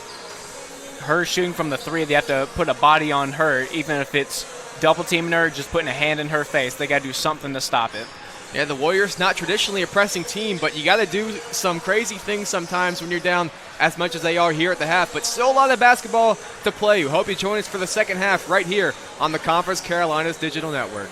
her shooting from the three, they have to put a body on her, even if it's double teaming her, just putting a hand in her face. They got to do something to stop it. Yeah, the Warriors, not traditionally a pressing team, but you got to do some crazy things sometimes when you're down as much as they are here at the half. But still a lot of basketball to play. We hope you join us for the second half right here on the Conference Carolinas Digital Network.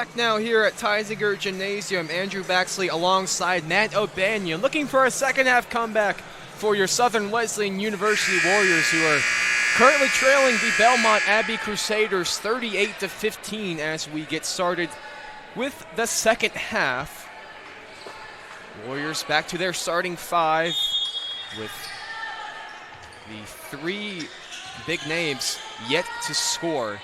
Back now here at Teisinger Gymnasium, Andrew Baxley alongside Matt O'Banion, looking for a second half comeback for your Southern Wesleyan University Warriors, who are currently trailing the Belmont Abbey Crusaders 38-15 as we get started with the second half. Warriors back to their starting five with the three big names yet to score.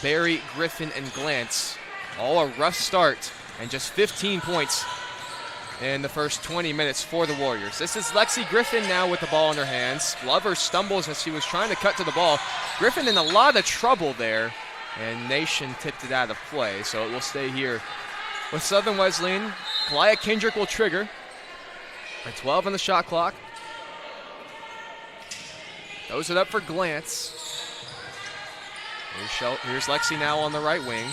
Barry, Griffin, and Glantz. All a rough start, and just 15 points in the first 20 minutes for the Warriors. This is Lexi Griffin now with the ball in her hands. Glover stumbles as she was trying to cut to the ball. Griffin in a lot of trouble there, and Nation tipped it out of play, so it will stay here with Southern Wesleyan. Kalia Kendrick will trigger. At 12 on the shot clock. Throws it up for Glantz. Here's Lexi now on the right wing.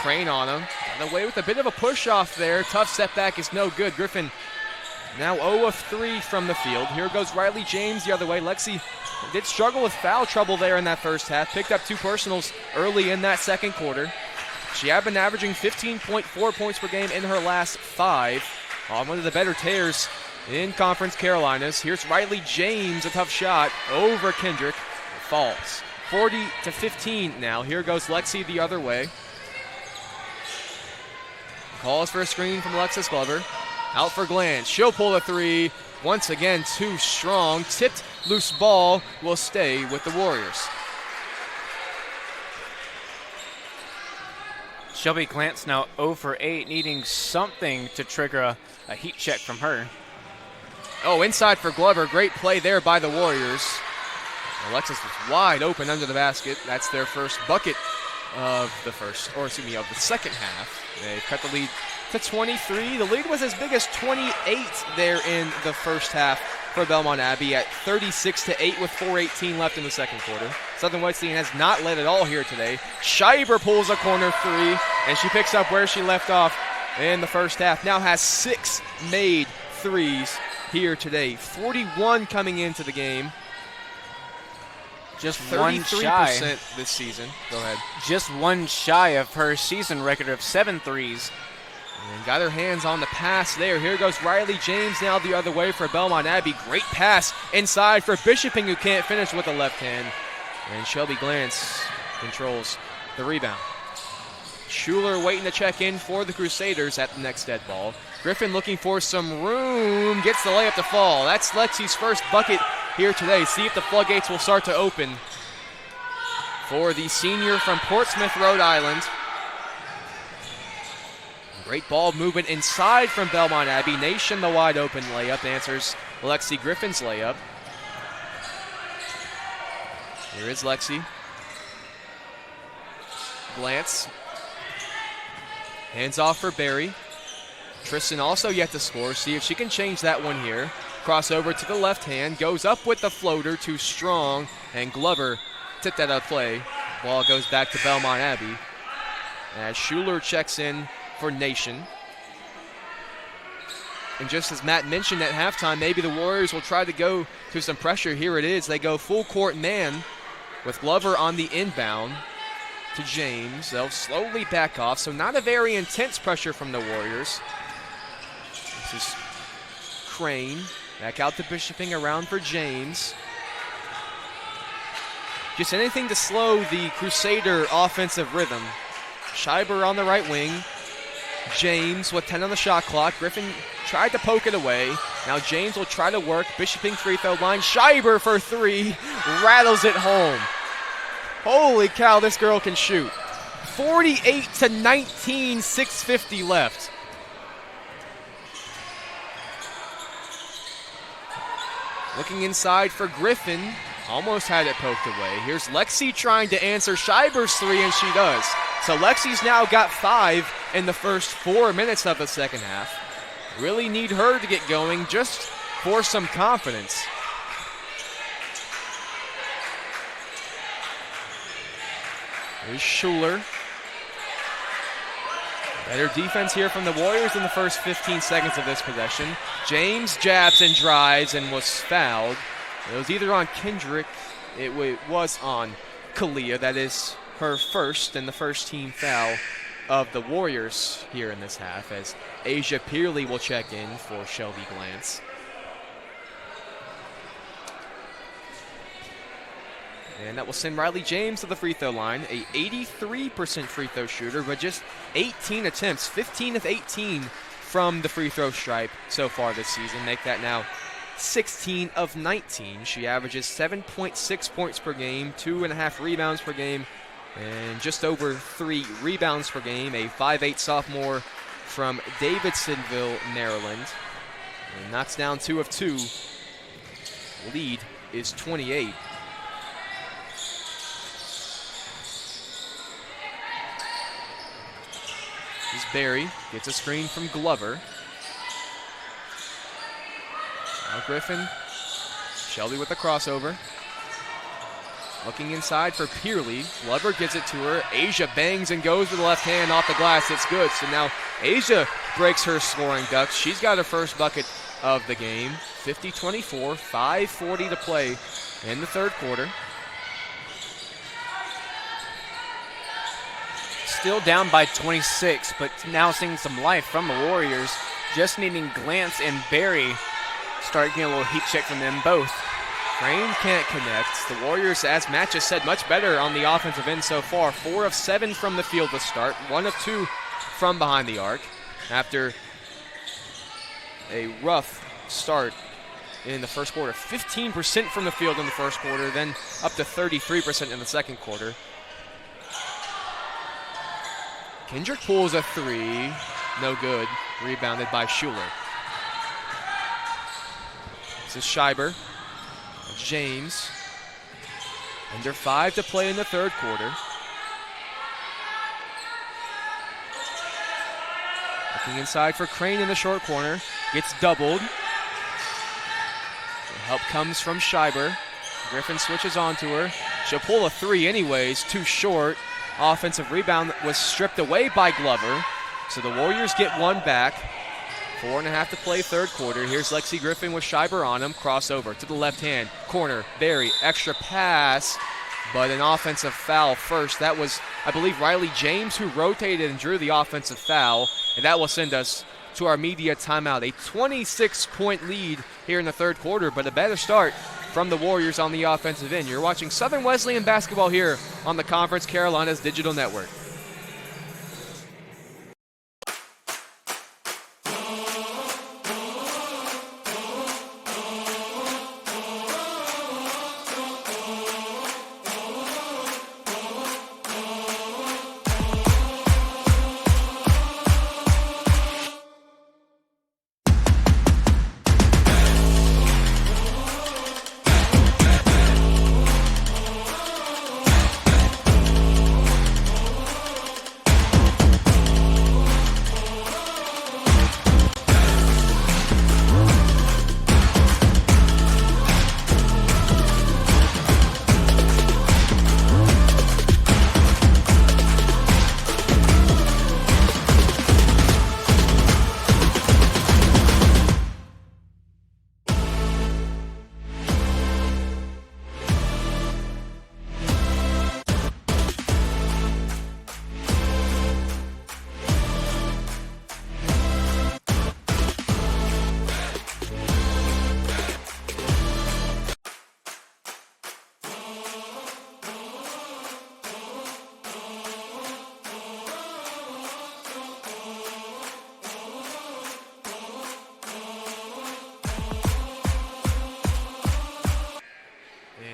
Crane on him. Got away with a bit of a push off there. Tough setback is no good. Griffin now 0 of 3 from the field. Here goes Riley James the other way. Lexi did struggle with foul trouble there in that first half. Picked up 2 personals early in that second quarter. She had been averaging 15.4 points per game in her last 5. On one of the better tears in Conference Carolinas. Here's Riley James, a tough shot over Kendrick. It falls. 40-15 now. Here goes Lexi the other way. Calls for a screen from Alexis Glover. Out for Glantz. She'll pull the 3. Once again, too strong. Tipped loose ball will stay with the Warriors. Shelby Glantz now 0 for 8, needing something to trigger a heat check from her. Oh, inside for Glover. Great play there by the Warriors. Alexis was wide open under the basket. That's their first bucket of the second half. They've cut the lead to 23. The lead was as big as 28 there in the first half for Belmont Abbey at 36-8 with 4:18 left in the second quarter. Southern Wesleyan has not led at all here today. Scheiber pulls a corner 3, and she picks up where she left off in the first half. Now has 6 made threes here today. 41 coming into the game. Just 33% this season. Go ahead. Just 1 shy of her season record of 7 threes. And got her hands on the pass there. Here goes Riley James now the other way for Belmont Abbey. Great pass inside for Bishoping, who can't finish with the left hand. And Shelby Glantz controls the rebound. Schuler waiting to check in for the Crusaders at the next dead ball. Griffin looking for some room. Gets the layup to fall. That's Lexi's first bucket here today. See if the floodgates will start to open for the senior from Portsmouth, Rhode Island. Great ball movement inside from Belmont Abbey. Nation the wide open layup answers Lexi Griffin's layup. Here is Lexi. Glantz. Hands off for Barry. Tristan also yet to score. See if she can change that one here. Crossover to the left hand. Goes up with the floater. Too strong. And Glover tipped that out of play. Ball goes back to Belmont Abbey as Schuler checks in for Nation. And just as Matt mentioned at halftime, maybe the Warriors will try to go to some pressure. Here it is. They go full court man with Glover on the inbound to James. They'll slowly back off, so not a very intense pressure from the Warriors. This is Crane. Back out to Bishoping, around for James. Just anything to slow the Crusader offensive rhythm. Scheiber on the right wing. James with 10 on the shot clock. Griffin tried to poke it away. Now James will try to work. Bishoping free throw line. Scheiber for 3. Rattles it home. Holy cow, this girl can shoot. 48-19, 6:50 left. Looking inside for Griffin. Almost had it poked away. Here's Lexi trying to answer Scheiber's 3, and she does. So Lexi's now got 5 in the first 4 minutes of the second half. Really need her to get going just for some confidence. Here's Schuler. Better defense here from the Warriors in the first 15 seconds of this possession. James jabs and drives and was fouled. It was either on Kendrick, it was on Kalia. That is her first and the first team foul of the Warriors here in this half, as Asia Peerley will check in for Shelby Glantz. And that will send Riley James to the free throw line, a 83% free throw shooter, but just 18 attempts, 15 of 18 from the free throw stripe so far this season. Make that now 16 of 19. She averages 7.6 points per game, 2.5 rebounds per game, and just over 3 rebounds per game. A 5'8 sophomore from Davidsonville, Maryland. And knocks down 2 of 2. Lead is 28. Here's Barry, gets a screen from Glover. Now Griffin, Shelby with the crossover. Looking inside for Peerley. Glover gives it to her. Asia bangs and goes with the left hand off the glass. It's good. So now Asia breaks her scoring duck. She's got her first bucket of the game. 50-24, 5:40 to play in the third quarter. Still down by 26, but now seeing some life from the Warriors. Just needing Glantz and Barry. Start getting a little heat check from them both. Crane can't connect. The Warriors, as Matt just said, much better on the offensive end so far. 4 of 7 from the field to start. 1 of 2 from behind the arc. After a rough start in the first quarter. 15% from the field in the first quarter, then up to 33% in the second quarter. Kendrick pulls a 3. No good. Rebounded by Schuler. This is Scheiber. James. Under 5 to play in the third quarter. Looking inside for Crane in the short corner. Gets doubled. The help comes from Scheiber. Griffin switches onto her. She'll pull a 3 anyways. Too short. Offensive rebound was stripped away by Glover. So the Warriors get 1 back. 4.5 to play third quarter. Here's Lexi Griffin with Scheiber on him. Crossover to the left hand. Corner. Barry. Extra pass. But an offensive foul first. That was, I believe, Riley James who rotated and drew the offensive foul. And that will send us to our media timeout. A 26-point lead here in the third quarter, but a better start from the Warriors on the offensive end. You're watching Southern Wesleyan basketball here on the Conference Carolinas Digital Network.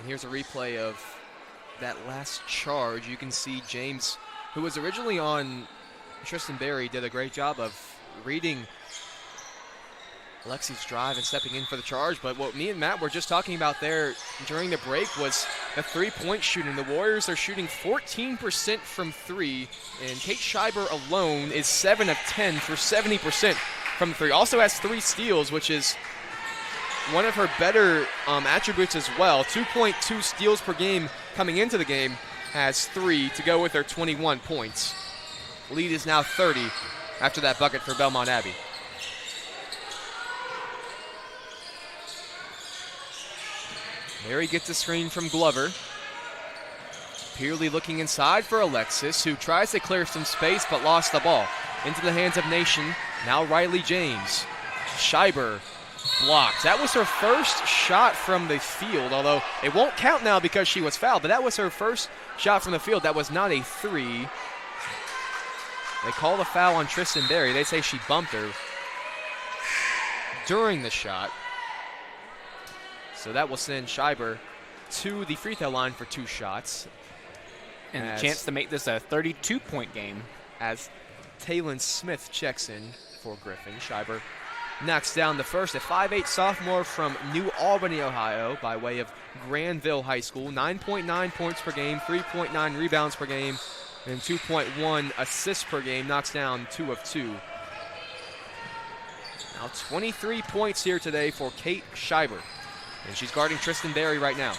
Here's a replay of that last charge. You can see James, who was originally on Tristan Berry, did a great job of reading Lexi's drive and stepping in for the charge. But what me and Matt were just talking about there during the break was the three-point shooting. The Warriors are shooting 14% from 3, and Kate Scheiber alone is 7 of 10 for 70% from 3. Also has 3 steals, which is one of her better attributes as well. 2.2 steals per game coming into the game, has 3 to go with her 21 points. Lead is now 30 after that bucket for Belmont Abbey. Mary gets a screen from Glover. Peerley looking inside for Alexis, who tries to clear some space but lost the ball. Into the hands of Nation. Now Riley James. Scheiber blocked. That was her first shot from the field, although it won't count now because she was fouled, but that was her first shot from the field. That was not a three. They call the foul on Tristan Berry. They say she bumped her during the shot. So that will send Scheiber to the free throw line for 2 shots. And a chance to make this a 32-point game. As Taylon Smith checks in for Griffin. Scheiber knocks down the first, a 5'8" sophomore from New Albany, Ohio, by way of Granville High School. 9.9 points per game, 3.9 rebounds per game, and 2.1 assists per game. Knocks down 2 of 2. Now 23 points here today for Kate Scheiber. And she's guarding Tristan Berry right now.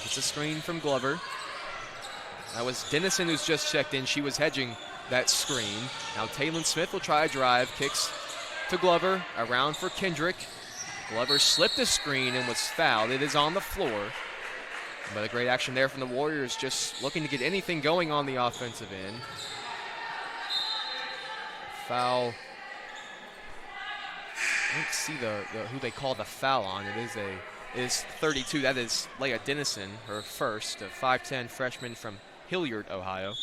It's a screen from Glover. That was Dennison who's just checked in. She was hedging that screen. Now Taylon Smith will try a drive. Kicks to Glover. Around for Kendrick. Glover slipped the screen and was fouled. It is on the floor. But a great action there from the Warriors, just looking to get anything going on the offensive end. Foul. I don't see who they call the foul on. It is 32. That is Leah Dennison, her first, a 5'10" freshman from Hilliard, Ohio.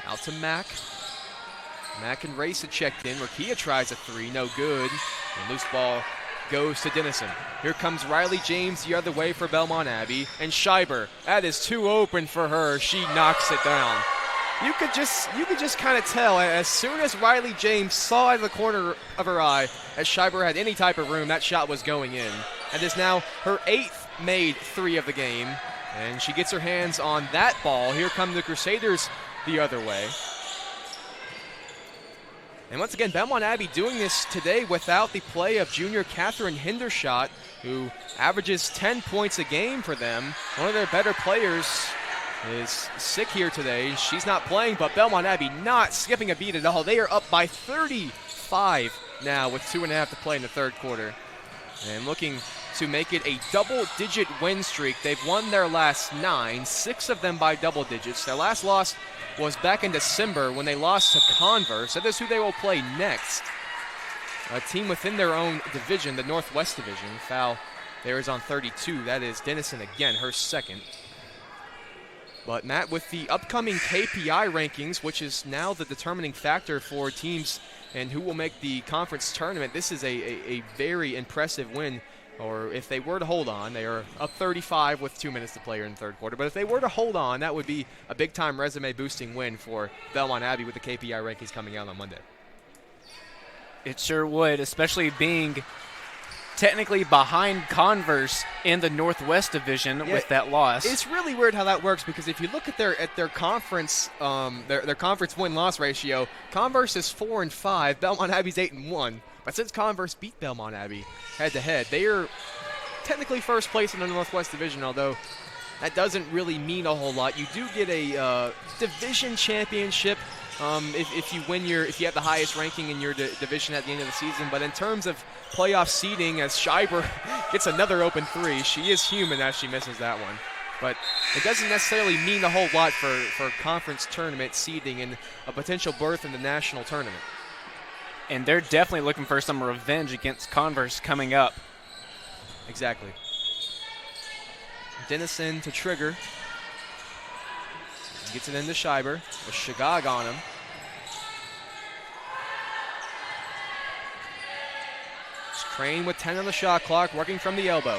Out to Mack. Mack and Race checked in. Rakia tries a 3, no good. And loose ball goes to Dennison. Here comes Riley James the other way for Belmont Abbey. And Scheiber, that is too open for her. She knocks it down. You could just kind of tell as soon as Riley James saw out of the corner of her eye as Scheiber had any type of room, that shot was going in. And is now her 8th made 3 of the game. And she gets her hands on that ball. Here come the Crusaders the other way. And once again, Belmont Abbey doing this today without the play of junior Catherine Hendershot, who averages 10 points a game for them. One of their better players is sick here today. She's not playing, but Belmont Abbey not skipping a beat at all. They are up by 35 now with 2.5 to play in the third quarter. And looking to make it a double-digit win streak. They've won their last 9, 6 of them by double digits. Their last loss was back in December when they lost to Converse. That is who they will play next. A team within their own division, the Northwest Division. Foul there is on 32. That is Dennison again, her second. But Matt, with the upcoming KPI rankings, which is now the determining factor for teams and who will make the conference tournament, this is a very impressive win. Or if they were to hold on, they are up 35 with 2 minutes to play in the third quarter. But if they were to hold on, that would be a big-time resume-boosting win for Belmont Abbey with the KPI rankings coming out on Monday. It sure would, especially being technically behind Converse in the Northwest Division with that loss. It's really weird how that works because if you look at their conference their conference win-loss ratio, Converse is 4-5, Belmont Abbey's 8-1. But since Converse beat Belmont Abbey head-to-head, they are technically first place in the Northwest Division, although that doesn't really mean a whole lot. You do get a division championship if you have the highest ranking in your division at the end of the season. But in terms of playoff seeding, as Scheiber gets another open 3, she is human as she misses that one. But it doesn't necessarily mean a whole lot for conference tournament seeding and a potential berth in the national tournament. And they're definitely looking for some revenge against Converse coming up. Exactly. Dennison to trigger. Gets it into Scheiber with Shagag on him. It's Crane with 10 on the shot clock, working from the elbow.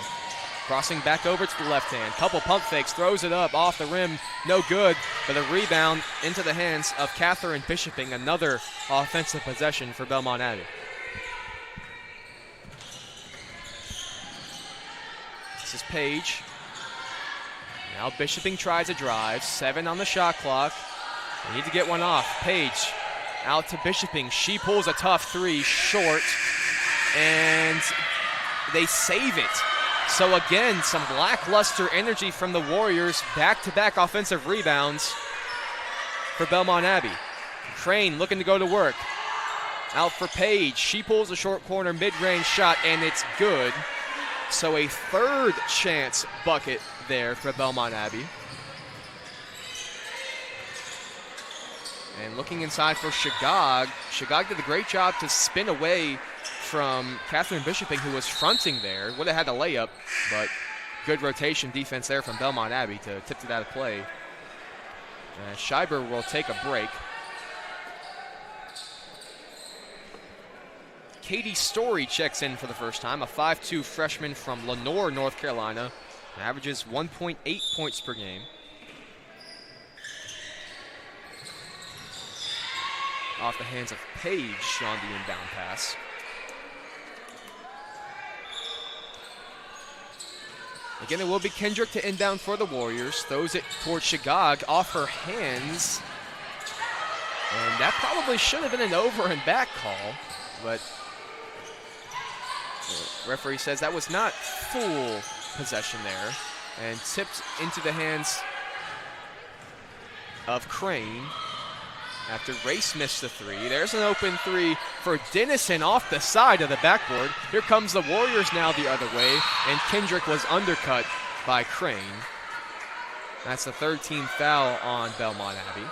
Crossing back over to the left hand. Couple pump fakes, throws it up off the rim. No good, but a rebound into the hands of Catherine Bishoping. Another offensive possession for Belmont Abbey. This is Page. Now Bishoping tries a drive. 7 on the shot clock. They need to get one off. Page out to Bishoping. She pulls a tough 3 short, and they save it. So again, some lackluster energy from the Warriors. Back-to-back offensive rebounds for Belmont Abbey. Crane looking to go to work. Out for Paige. She pulls a short corner mid-range shot, and it's good. So a third chance bucket there for Belmont Abbey. And looking inside for Shagog. Shagog did a great job to spin away from Catherine Bishoping, who was fronting there. Would have had a layup, but good rotation defense there from Belmont Abbey to tip it out of play. Schreiber will take a break. Katie Story checks in for the first time, a 5'2 freshman from Lenoir, North Carolina. Averages 1.8 points per game. Off the hands of Paige on the inbound pass. Again, it will be Kendrick to inbound for the Warriors. Throws it towards Shagog off her hands. And that probably should have been an over and back call, but the referee says that was not full possession there, and tipped into the hands of Crane after Race missed the three. There's an open three for Dennison off the side of the backboard. Here comes the Warriors now the other way, and Kendrick was undercut by Crane. That's the third team foul on Belmont Abbey.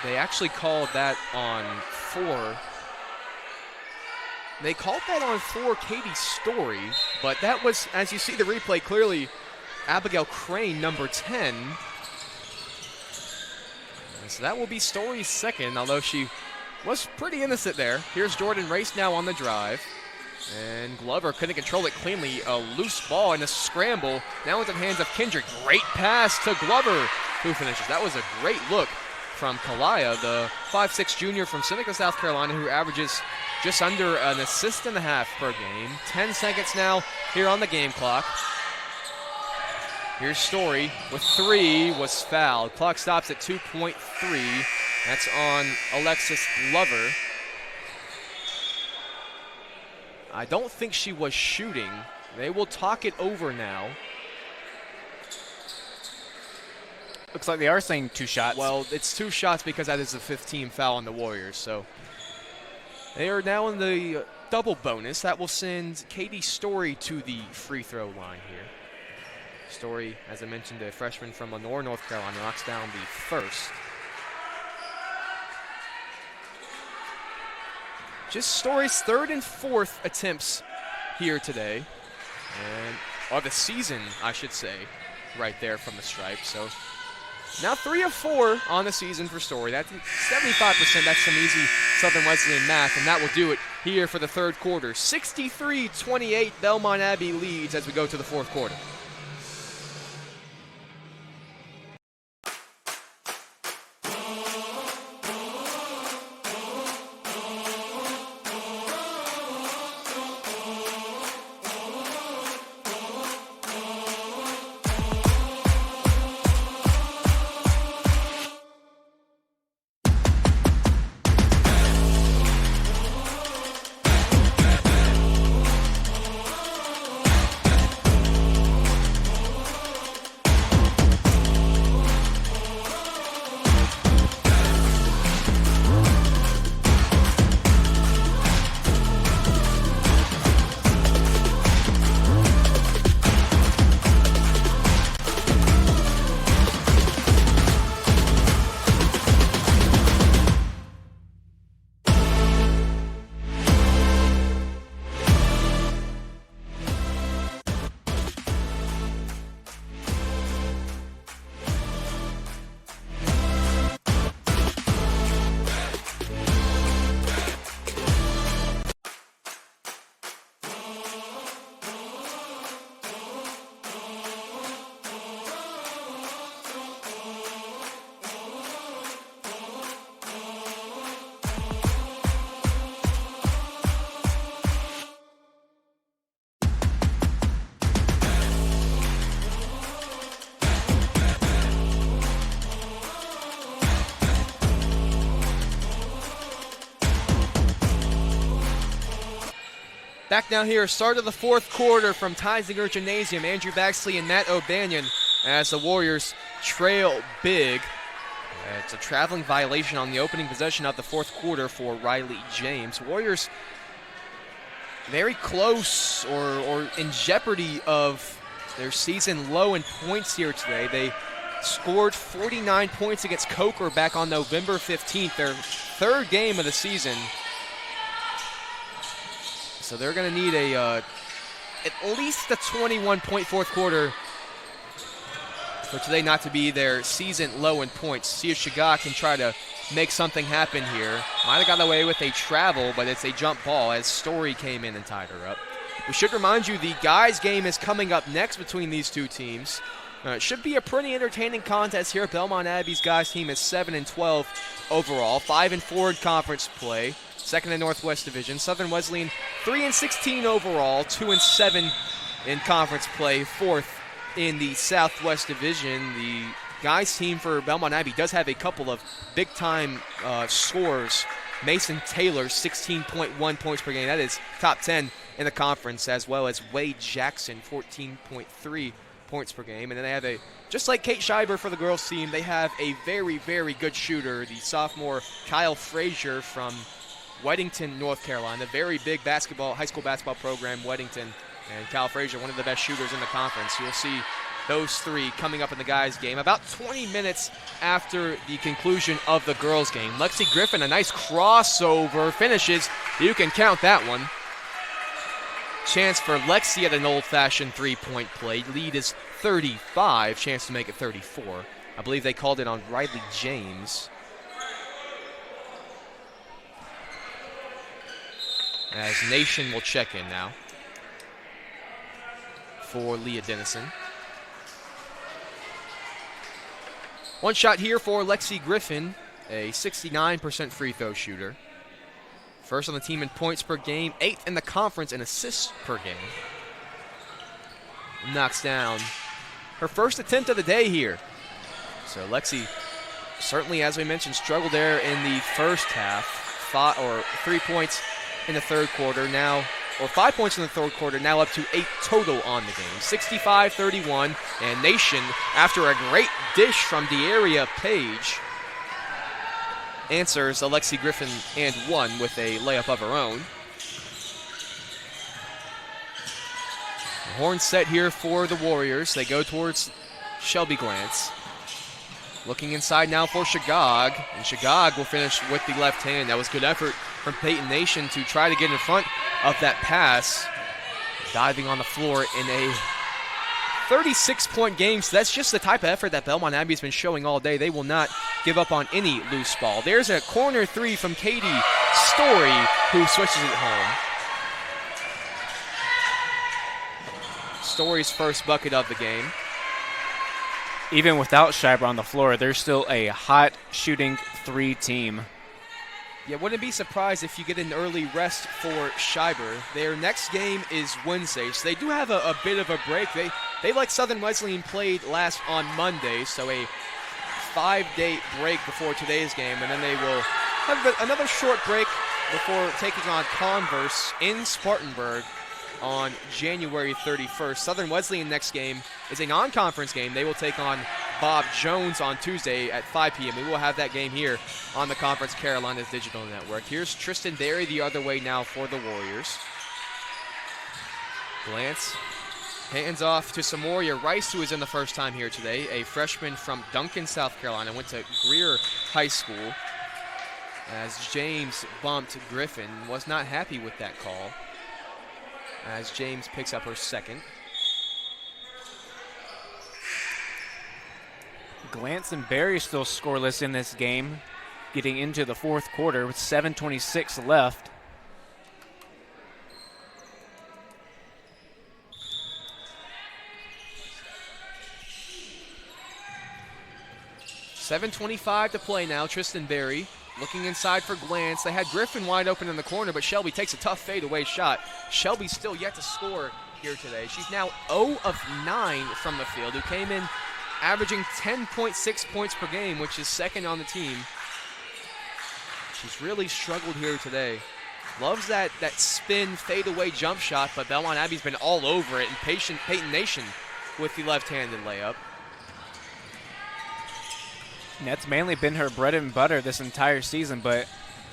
They actually called that on 4. They called that on 4 Katie Story, but that was, as you see the replay clearly, Abigail Crane, number 10. And so that will be Story's second, although she was pretty innocent there. Here's Jordan Race now on the drive. And Glover couldn't control it cleanly. A loose ball and a scramble. Now into the hands of Kendrick. Great pass to Glover, who finishes. That was a great look from Kalaya, the 5'6 junior from Seneca, South Carolina, who averages just under an assist and a half per game. 10 seconds now here on the game clock. Here's Story with 3, was fouled. Clock stops at 2.3. That's on Alexis Glover. I don't think she was shooting. They will talk it over now. Looks like they are saying 2 shots. Well, it's 2 shots because that is the 15 foul on the Warriors. So they are now in the double bonus. That will send Katie Story to the free throw line here. Story, as I mentioned, a freshman from Lenoir, North Carolina, knocks down the first. Just Story's 3rd and 4th attempts here today. Or the season, I should say, right there from the stripe. So now 3 of 4 on the season for Story. That's 75%. That's some easy Southern Wesleyan math, and that will do it here for the third quarter. 63-28, Belmont Abbey leads as we go to the fourth quarter. Back now here, start of the fourth quarter from Tysinger Gymnasium. Andrew Baxley and Matt O'Banion as the Warriors trail big. It's a traveling violation on the opening possession of the fourth quarter for Riley James. Warriors very close or in jeopardy of their season low in points here today. They scored 49 points against Coker back on November 15th, their third game of the season. So they're going to need at least a 21-point fourth quarter for today not to be their season low in points. See if Shagah can try to make something happen here. Might have got away with a travel, but it's a jump ball as Story came in and tied her up. We should remind you the guys' game is coming up next between these two teams. It should be a pretty entertaining contest here. Belmont Abbey's guys team is 7-12 overall, 5-4 in conference play, second in Northwest Division. Southern Wesleyan 3-16 overall, 2-7 in conference play, fourth in the Southwest Division. The guys team for Belmont Abbey does have a couple of big-time scores. Mason Taylor, 16.1 points per game. That is top 10 in the conference, as well as Wade Jackson, 14.3 points per game. And then they have just like Kate Schreiber for the girls team, they have a very, very good shooter, the sophomore Kyle Frazier from Weddington, North Carolina. Very big high school basketball program, Weddington. And Kyle Frazier, one of the best shooters in the conference. You'll see those three coming up in the guys' game about 20 minutes after the conclusion of the girls' game. Lexi Griffin, a nice crossover, finishes. You can count that one. Chance for Lexi at an old-fashioned three-point play. Lead is 35. Chance to make it 34. I believe they called it on Riley James. As Nation will check in now for Leah Dennison. One shot here for Lexi Griffin, a 69% free throw shooter. First on the team in points per game, 8th in the conference in assists per game. Knocks down her first attempt of the day here. So Lexi certainly, as we mentioned, struggled there in the first half. 3 points in the third quarter now, or 5 points in the third quarter, now up to 8 total on the game. 65-31, and Nation, after a great dish from De'Aria Page, answers Alexi Griffin and one with a layup of her own. The horn set here for the Warriors. They go towards Shelby Glantz. Looking inside now for Shagog, and Shagog will finish with the left hand. That was good effort from Peyton Nation to try to get in front of that pass. Diving on the floor in a 36-point game, so that's just the type of effort that Belmont Abbey's been showing all day. They will not give up on any loose ball. There's a corner three from Katie Story, who switches it home. Story's first bucket of the game. Even without Schreiber on the floor, they're still a hot shooting 3 team. Yeah, wouldn't be surprised if you get an early rest for Schreiber. Their next game is Wednesday, so they do have a bit of a break. They like Southern Wesleyan played last on Monday, so a 5-day break before today's game, and then they will have another short break before taking on Converse in Spartanburg on January 31st. Southern Wesleyan next game is a non-conference game. They will take on Bob Jones on Tuesday at 5 p.m. We will have that game here on the Conference Carolinas Digital Network. Here's Tristan Derry the other way now for the Warriors. Glantz hands off to Samoria Rice, who is in the first time here today, a freshman from Duncan, South Carolina, went to Greer High School. As James bumped Griffin, was not happy with that call, as James picks up her second. Glantz and Barry still scoreless in this game, getting into the fourth quarter with 7:26 left. $7:25 to play now. Tristan Berry looking inside for Glantz. They had Griffin wide open in the corner, but Shelby takes a tough fadeaway shot. Shelby still yet to score here today. She's now 0 of 9 from the field, who came in averaging 10.6 points per game, which is second on the team. She's really struggled here today. Loves that spin fadeaway jump shot, but Belmont Abbey's been all over it, and Peyton Nation with the left-handed layup. And that's mainly been her bread and butter this entire season, but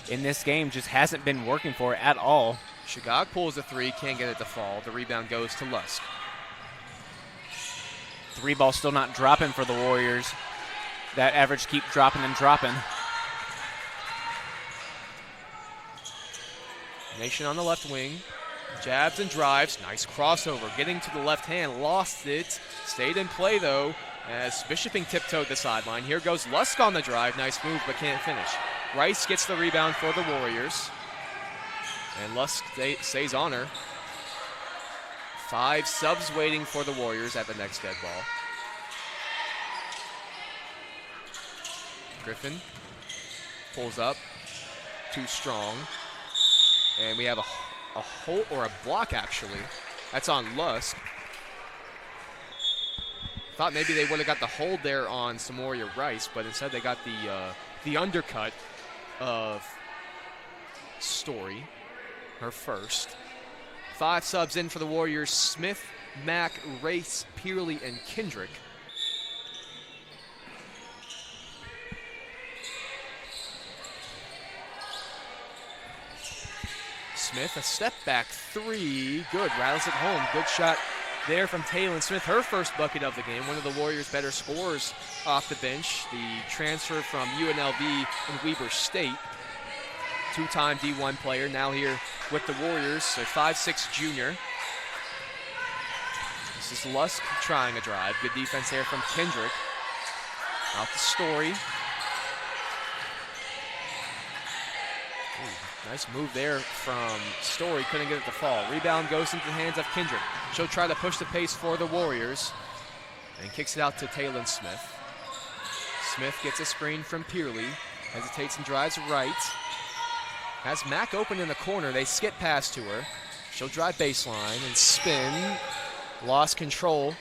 in this game just hasn't been working for her at all. Shagog pulls a three, can't get it to fall. The rebound goes to Lusk. Three ball still not dropping for the Warriors. That average keep dropping and dropping. Nation on the left wing. Jabs and drives. Nice crossover. Getting to the left hand. Lost it. Stayed in play, though, as Bishoping tiptoed the sideline. Here goes Lusk on the drive. Nice move, but can't finish. Rice gets the rebound for the Warriors. And Lusk stays on her. 5 subs waiting for the Warriors at the next dead ball. Griffin pulls up. Too strong. And we have a hold, or a block, actually. That's on Lusk. Thought maybe they would have got the hold there on Samoria Rice, but instead they got the undercut of Story, her first. 5 subs in for the Warriors: Smith, Mack, Race, Peerley, and Kendrick. Smith, a step back three. Good, rattles it home. Good shot there from Taylor Smith. Her first bucket of the game. One of the Warriors' better scorers off the bench. The transfer from UNLV and Weber State. 2-time D1 player, now here with the Warriors, a 5'6" junior. This is Lusk trying a drive. Good defense there from Kendrick. Out the Story. Nice move there from Story. Couldn't get it to fall. Rebound goes into the hands of Kendrick. She'll try to push the pace for the Warriors and kicks it out to Taylor Smith. Smith gets a screen from Peerley. Hesitates and drives right. Has Mack open in the corner. They skip past to her. She'll drive baseline and spin. Lost control.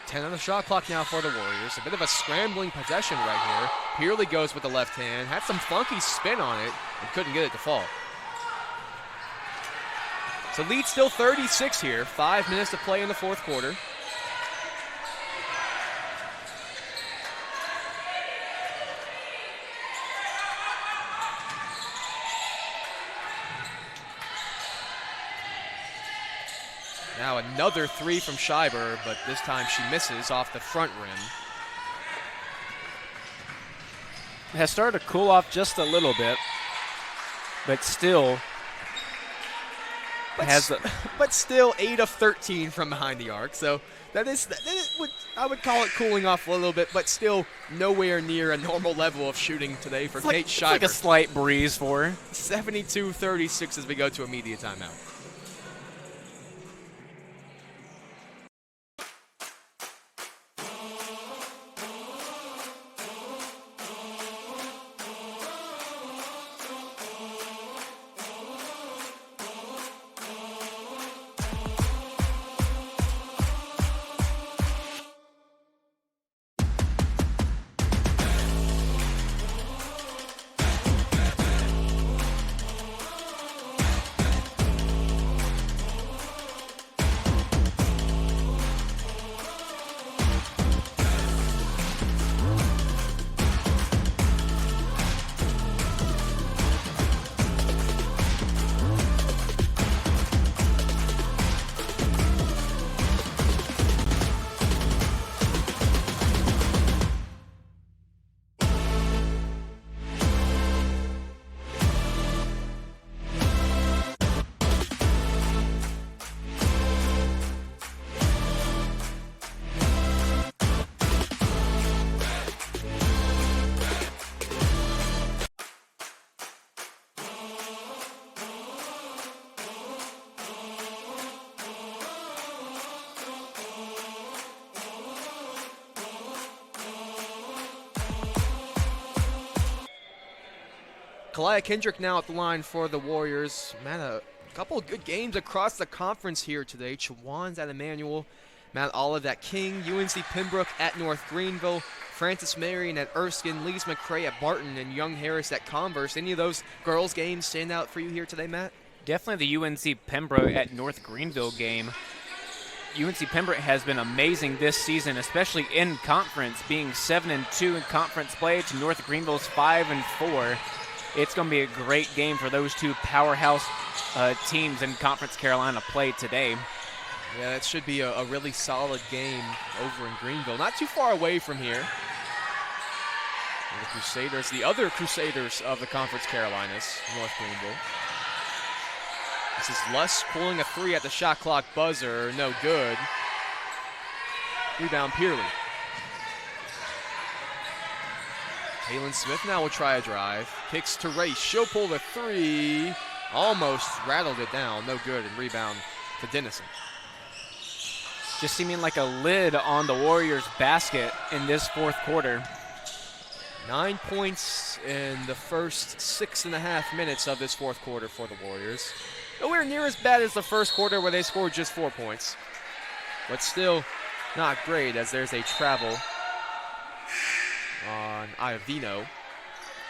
10 on the shot clock now for the Warriors. A bit of a scrambling possession right here. Peerley goes with the left hand. Had some funky spin on it and couldn't get it to fall. So lead still 36 here. 5 minutes to play in the fourth quarter. Now another three from Schreiber, but this time she misses off the front rim. It has started to cool off just a little bit, but still but still 8 of 13 from behind the arc. So I would call it cooling off a little bit, but still nowhere near a normal level of shooting today for Kate Schreiber. It's like a slight breeze for her. 72-36 as we go to immediate timeout. Kalaya Kendrick now at the line for the Warriors. Man, a couple of good games across the conference here today. Chawan's at Emmanuel, Mount Olive at King, UNC Pembroke at North Greenville, Francis Marion at Erskine, Lees McRae at Barton, and Young Harris at Converse. Any of those girls' games stand out for you here today, Matt? Definitely the UNC Pembroke at North Greenville game. UNC Pembroke has been amazing this season, especially in conference, being 7-2 in conference play to North Greenville's 5-4. It's going to be a great game for those two powerhouse teams in Conference Carolina play today. Yeah, that should be a really solid game over in Greenville. Not too far away from here. And the Crusaders, the other Crusaders of the Conference Carolinas, North Greenville. This is Luss pulling a 3 at the shot clock buzzer. No good. Rebound, Pearley. Halen Smith now will try a drive. Kicks to Race. She'll pull the 3. Almost rattled it down. No good. And rebound to Dennison. Just seeming like a lid on the Warriors' basket in this fourth quarter. 9 points in the first 6.5 minutes of this fourth quarter for the Warriors. Nowhere near as bad as the first quarter where they scored just 4 points. But still not great as there's a travel on Iovino.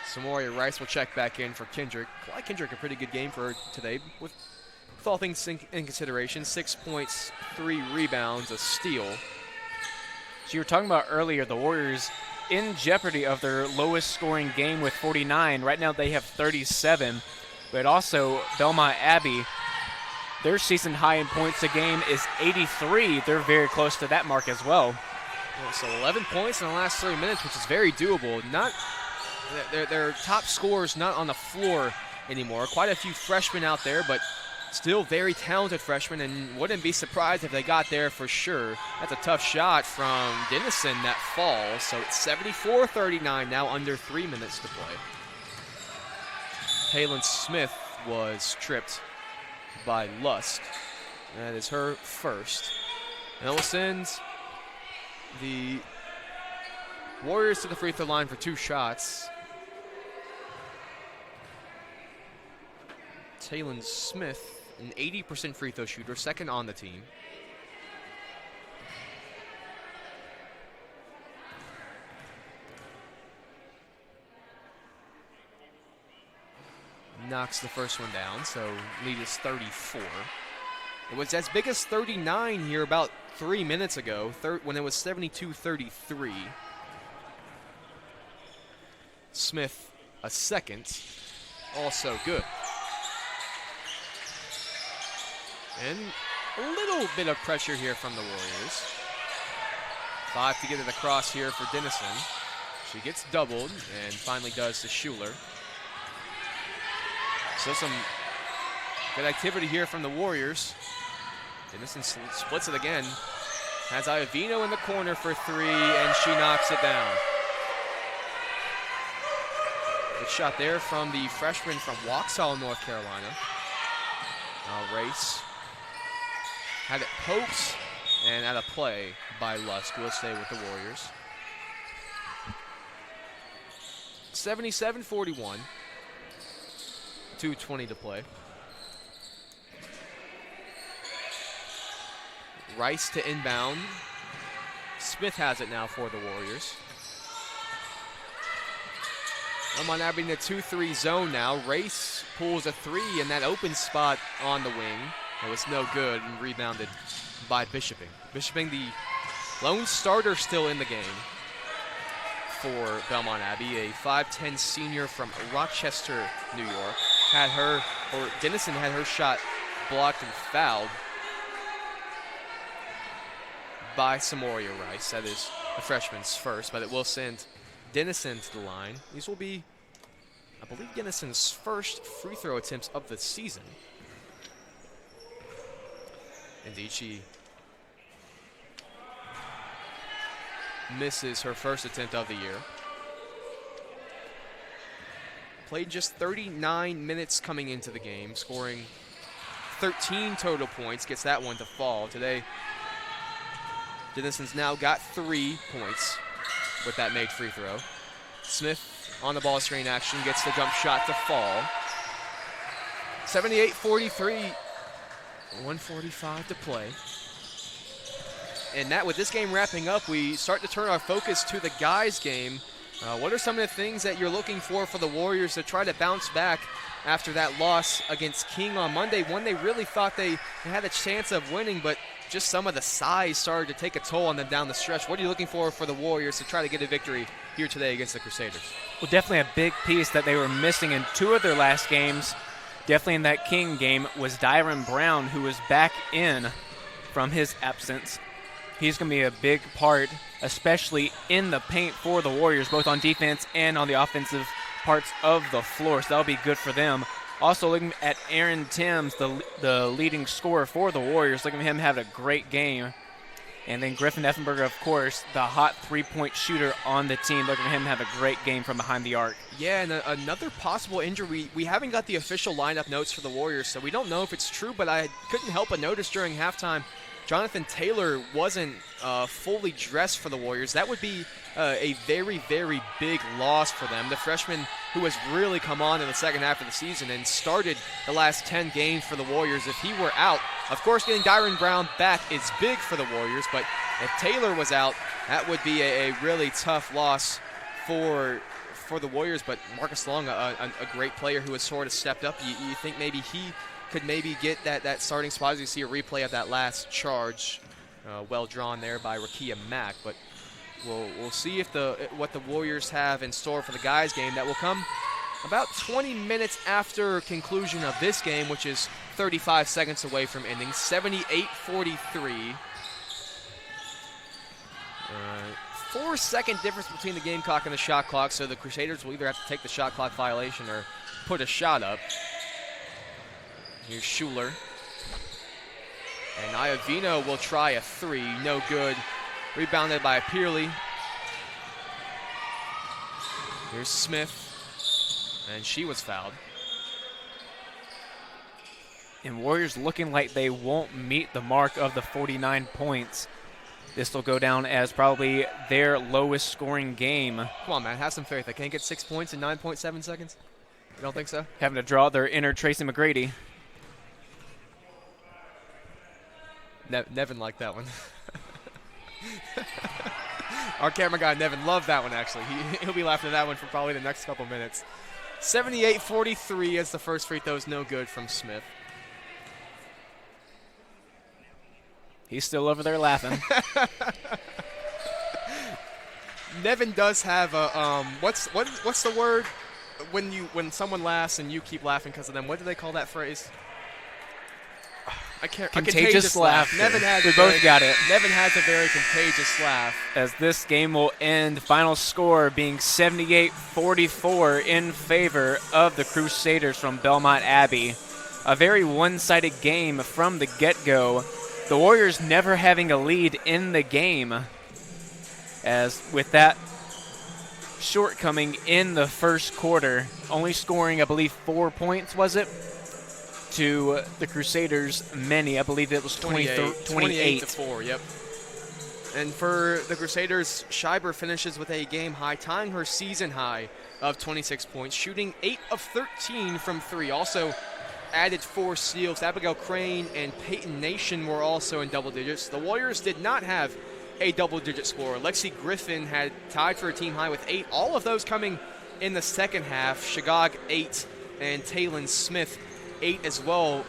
Samoria Rice will check back in for Kendrick. Clyde Kendrick, a pretty good game for her today with all things in consideration. 6 points, 3 rebounds, a steal. So you were talking about earlier the Warriors in jeopardy of their lowest scoring game with 49. Right now they have 37. But also Belmont Abbey, their season high in points a game is 83. They're very close to that mark as well. So 11 points in the last 3 minutes, which is very doable. Not their top scorers not on the floor anymore. Quite a few freshmen out there, but still very talented freshmen, and wouldn't be surprised if they got there for sure. That's a tough shot from Dennison that falls. So it's 74-39 now, under 3 minutes to play. Halen Smith was tripped by Lusk. That is her first. And that will send the Warriors to the free throw line for 2 shots. Halen Smith, an 80% free throw shooter, second on the team. Knocks the first one down, so lead is 34. It was as big as 39 here about 3 minutes ago, when it was 72-33. Smith, a second, also good. And a little bit of pressure here from the Warriors. 5 to get it across here for Dennison. She gets doubled and finally does to Schuler. So some good activity here from the Warriors. Dennison splits it again. Has Iovino in the corner for 3, and she knocks it down. Good shot there from the freshman from Waxhaw, North Carolina. Now Race had it poked and out of play by Lusk. Will stay with the Warriors. 77-41. 2:20 to play. Rice to inbound. Smith has it now for the Warriors. Belmont Abbey in the 2-3 zone now. Race pulls a 3 in that open spot on the wing. It was no good and rebounded by Bishoping. Bishoping, the lone starter, still in the game for Belmont Abbey, a 5'10 senior from Rochester, New York. Dennison had her shot blocked and fouled by Samoria Rice. That is the freshman's first, but it will send Dennison to the line. These will be, I believe, Dennison's first free throw attempts of the season. Indeed, she misses her first attempt of the year. Played just 39 minutes coming into the game, scoring 13 total points, gets that one to fall. Today, Dennison's now got 3 points with that made free throw. Smith on the ball screen action, gets the jump shot to fall. 78-43, 1:45 to play. And Matt, with this game wrapping up, we start to turn our focus to the guys' game. What are some of the things that you're looking for the Warriors to try to bounce back after that loss against King on Monday, one they really thought they had a chance of winning, but just some of the size started to take a toll on them down the stretch. What are you looking for the Warriors to try to get a victory here today against the Crusaders? Well, definitely a big piece that they were missing in 2 of their last games, definitely in that King game, was Dyron Brown, who was back in from his absence. He's going to be a big part, especially in the paint for the Warriors, both on defense and on the offensive parts of the floor, so that'll be good for them. Also looking at Aaron Timms, the leading scorer for the Warriors, looking at him having a great game. And then Griffin Effenberger, of course, the hot three-point shooter on the team, looking at him have a great game from behind the arc. Yeah, and another possible injury. We haven't got the official lineup notes for the Warriors, so we don't know if it's true, but I couldn't help but notice during halftime Jonathan Taylor wasn't fully dressed for the Warriors. That would be a very, very big loss for them. The freshman who has really come on in the second half of the season and started the last 10 games for the Warriors. If he were out, of course getting Dyron Brown back is big for the Warriors, but if Taylor was out, that would be a really tough loss for the Warriors. But Marcus Long, a great player who has sort of stepped up. You think maybe he could maybe get that starting spot, as you see a replay of that last charge, well drawn there by Rakia Mack. But we'll see if what the Warriors have in store for the guys game. That will come about 20 minutes after conclusion of this game, which is 35 seconds away from ending. 78-43. 4-second difference between the game clock and the shot clock, so the Crusaders will either have to take the shot clock violation or put a shot up. Here's Schuler. And Iovino will try a 3. No good. Rebounded by Pearley. Here's Smith. And she was fouled. And Warriors looking like they won't meet the mark of the 49 points. This will go down as probably their lowest scoring game. Come on, man. Have some faith. They can't get 6 points in 9.7 seconds? You don't think so? Having to draw their inner Tracy McGrady. Nevin liked that one. Our camera guy, Nevin, loved that one, actually. He'll be laughing at that one for probably the next couple minutes. 78-43 as the first free throw is no good from Smith. He's still over there laughing. Nevin does have a what's the word when someone laughs and you keep laughing because of them? What do they call that phrase? Contagious laugh. We both got it. Nevin has a very contagious laugh. As this game will end, final score being 78-44 in favor of the Crusaders from Belmont Abbey. A very one-sided game from the get-go. The Warriors never having a lead in the game. As with that shortcoming in the first quarter, only scoring, I believe, 4 points, was it? To the Crusaders many. I believe it was 28 to 4, yep. And for the Crusaders, Schreiber finishes with a game high, tying her season high of 26 points, shooting 8 of 13 from 3. Also added 4 steals. Abigail Crane and Peyton Nation were also in double digits. The Warriors did not have a double-digit scorer. Lexi Griffin had tied for a team high with 8. All of those coming in the second half. Shagog 8 and Taylon Smith 8 as well.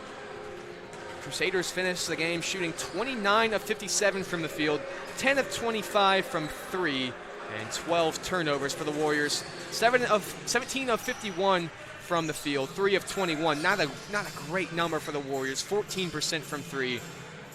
Crusaders finished the game shooting 29 of 57 from the field, 10 of 25 from 3, and 12 turnovers for the Warriors. 17 of 51 from the field, 3 of 21. Not a great number for the Warriors. 14% from 3,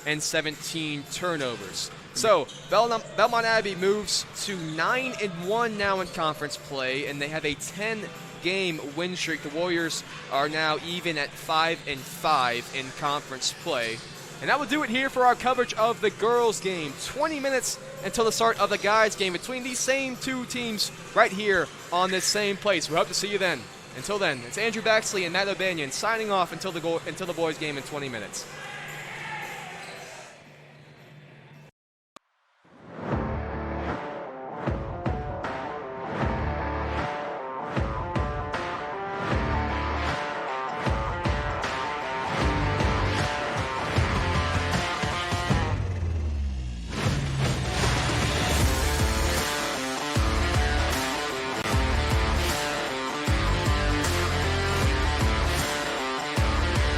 and 17 turnovers. So Belmont Abbey moves to 9-1 now in conference play, and they have a 10-game win streak. The Warriors are now even at 5-5 in conference play. And that will do it here for our coverage of the girls' game. 20 minutes until the start of the guys' game between these same two teams right here on this same place. We hope to see you then. Until then, it's Andrew Baxley and Matt O'Banion signing off until the boys' game in 20 minutes.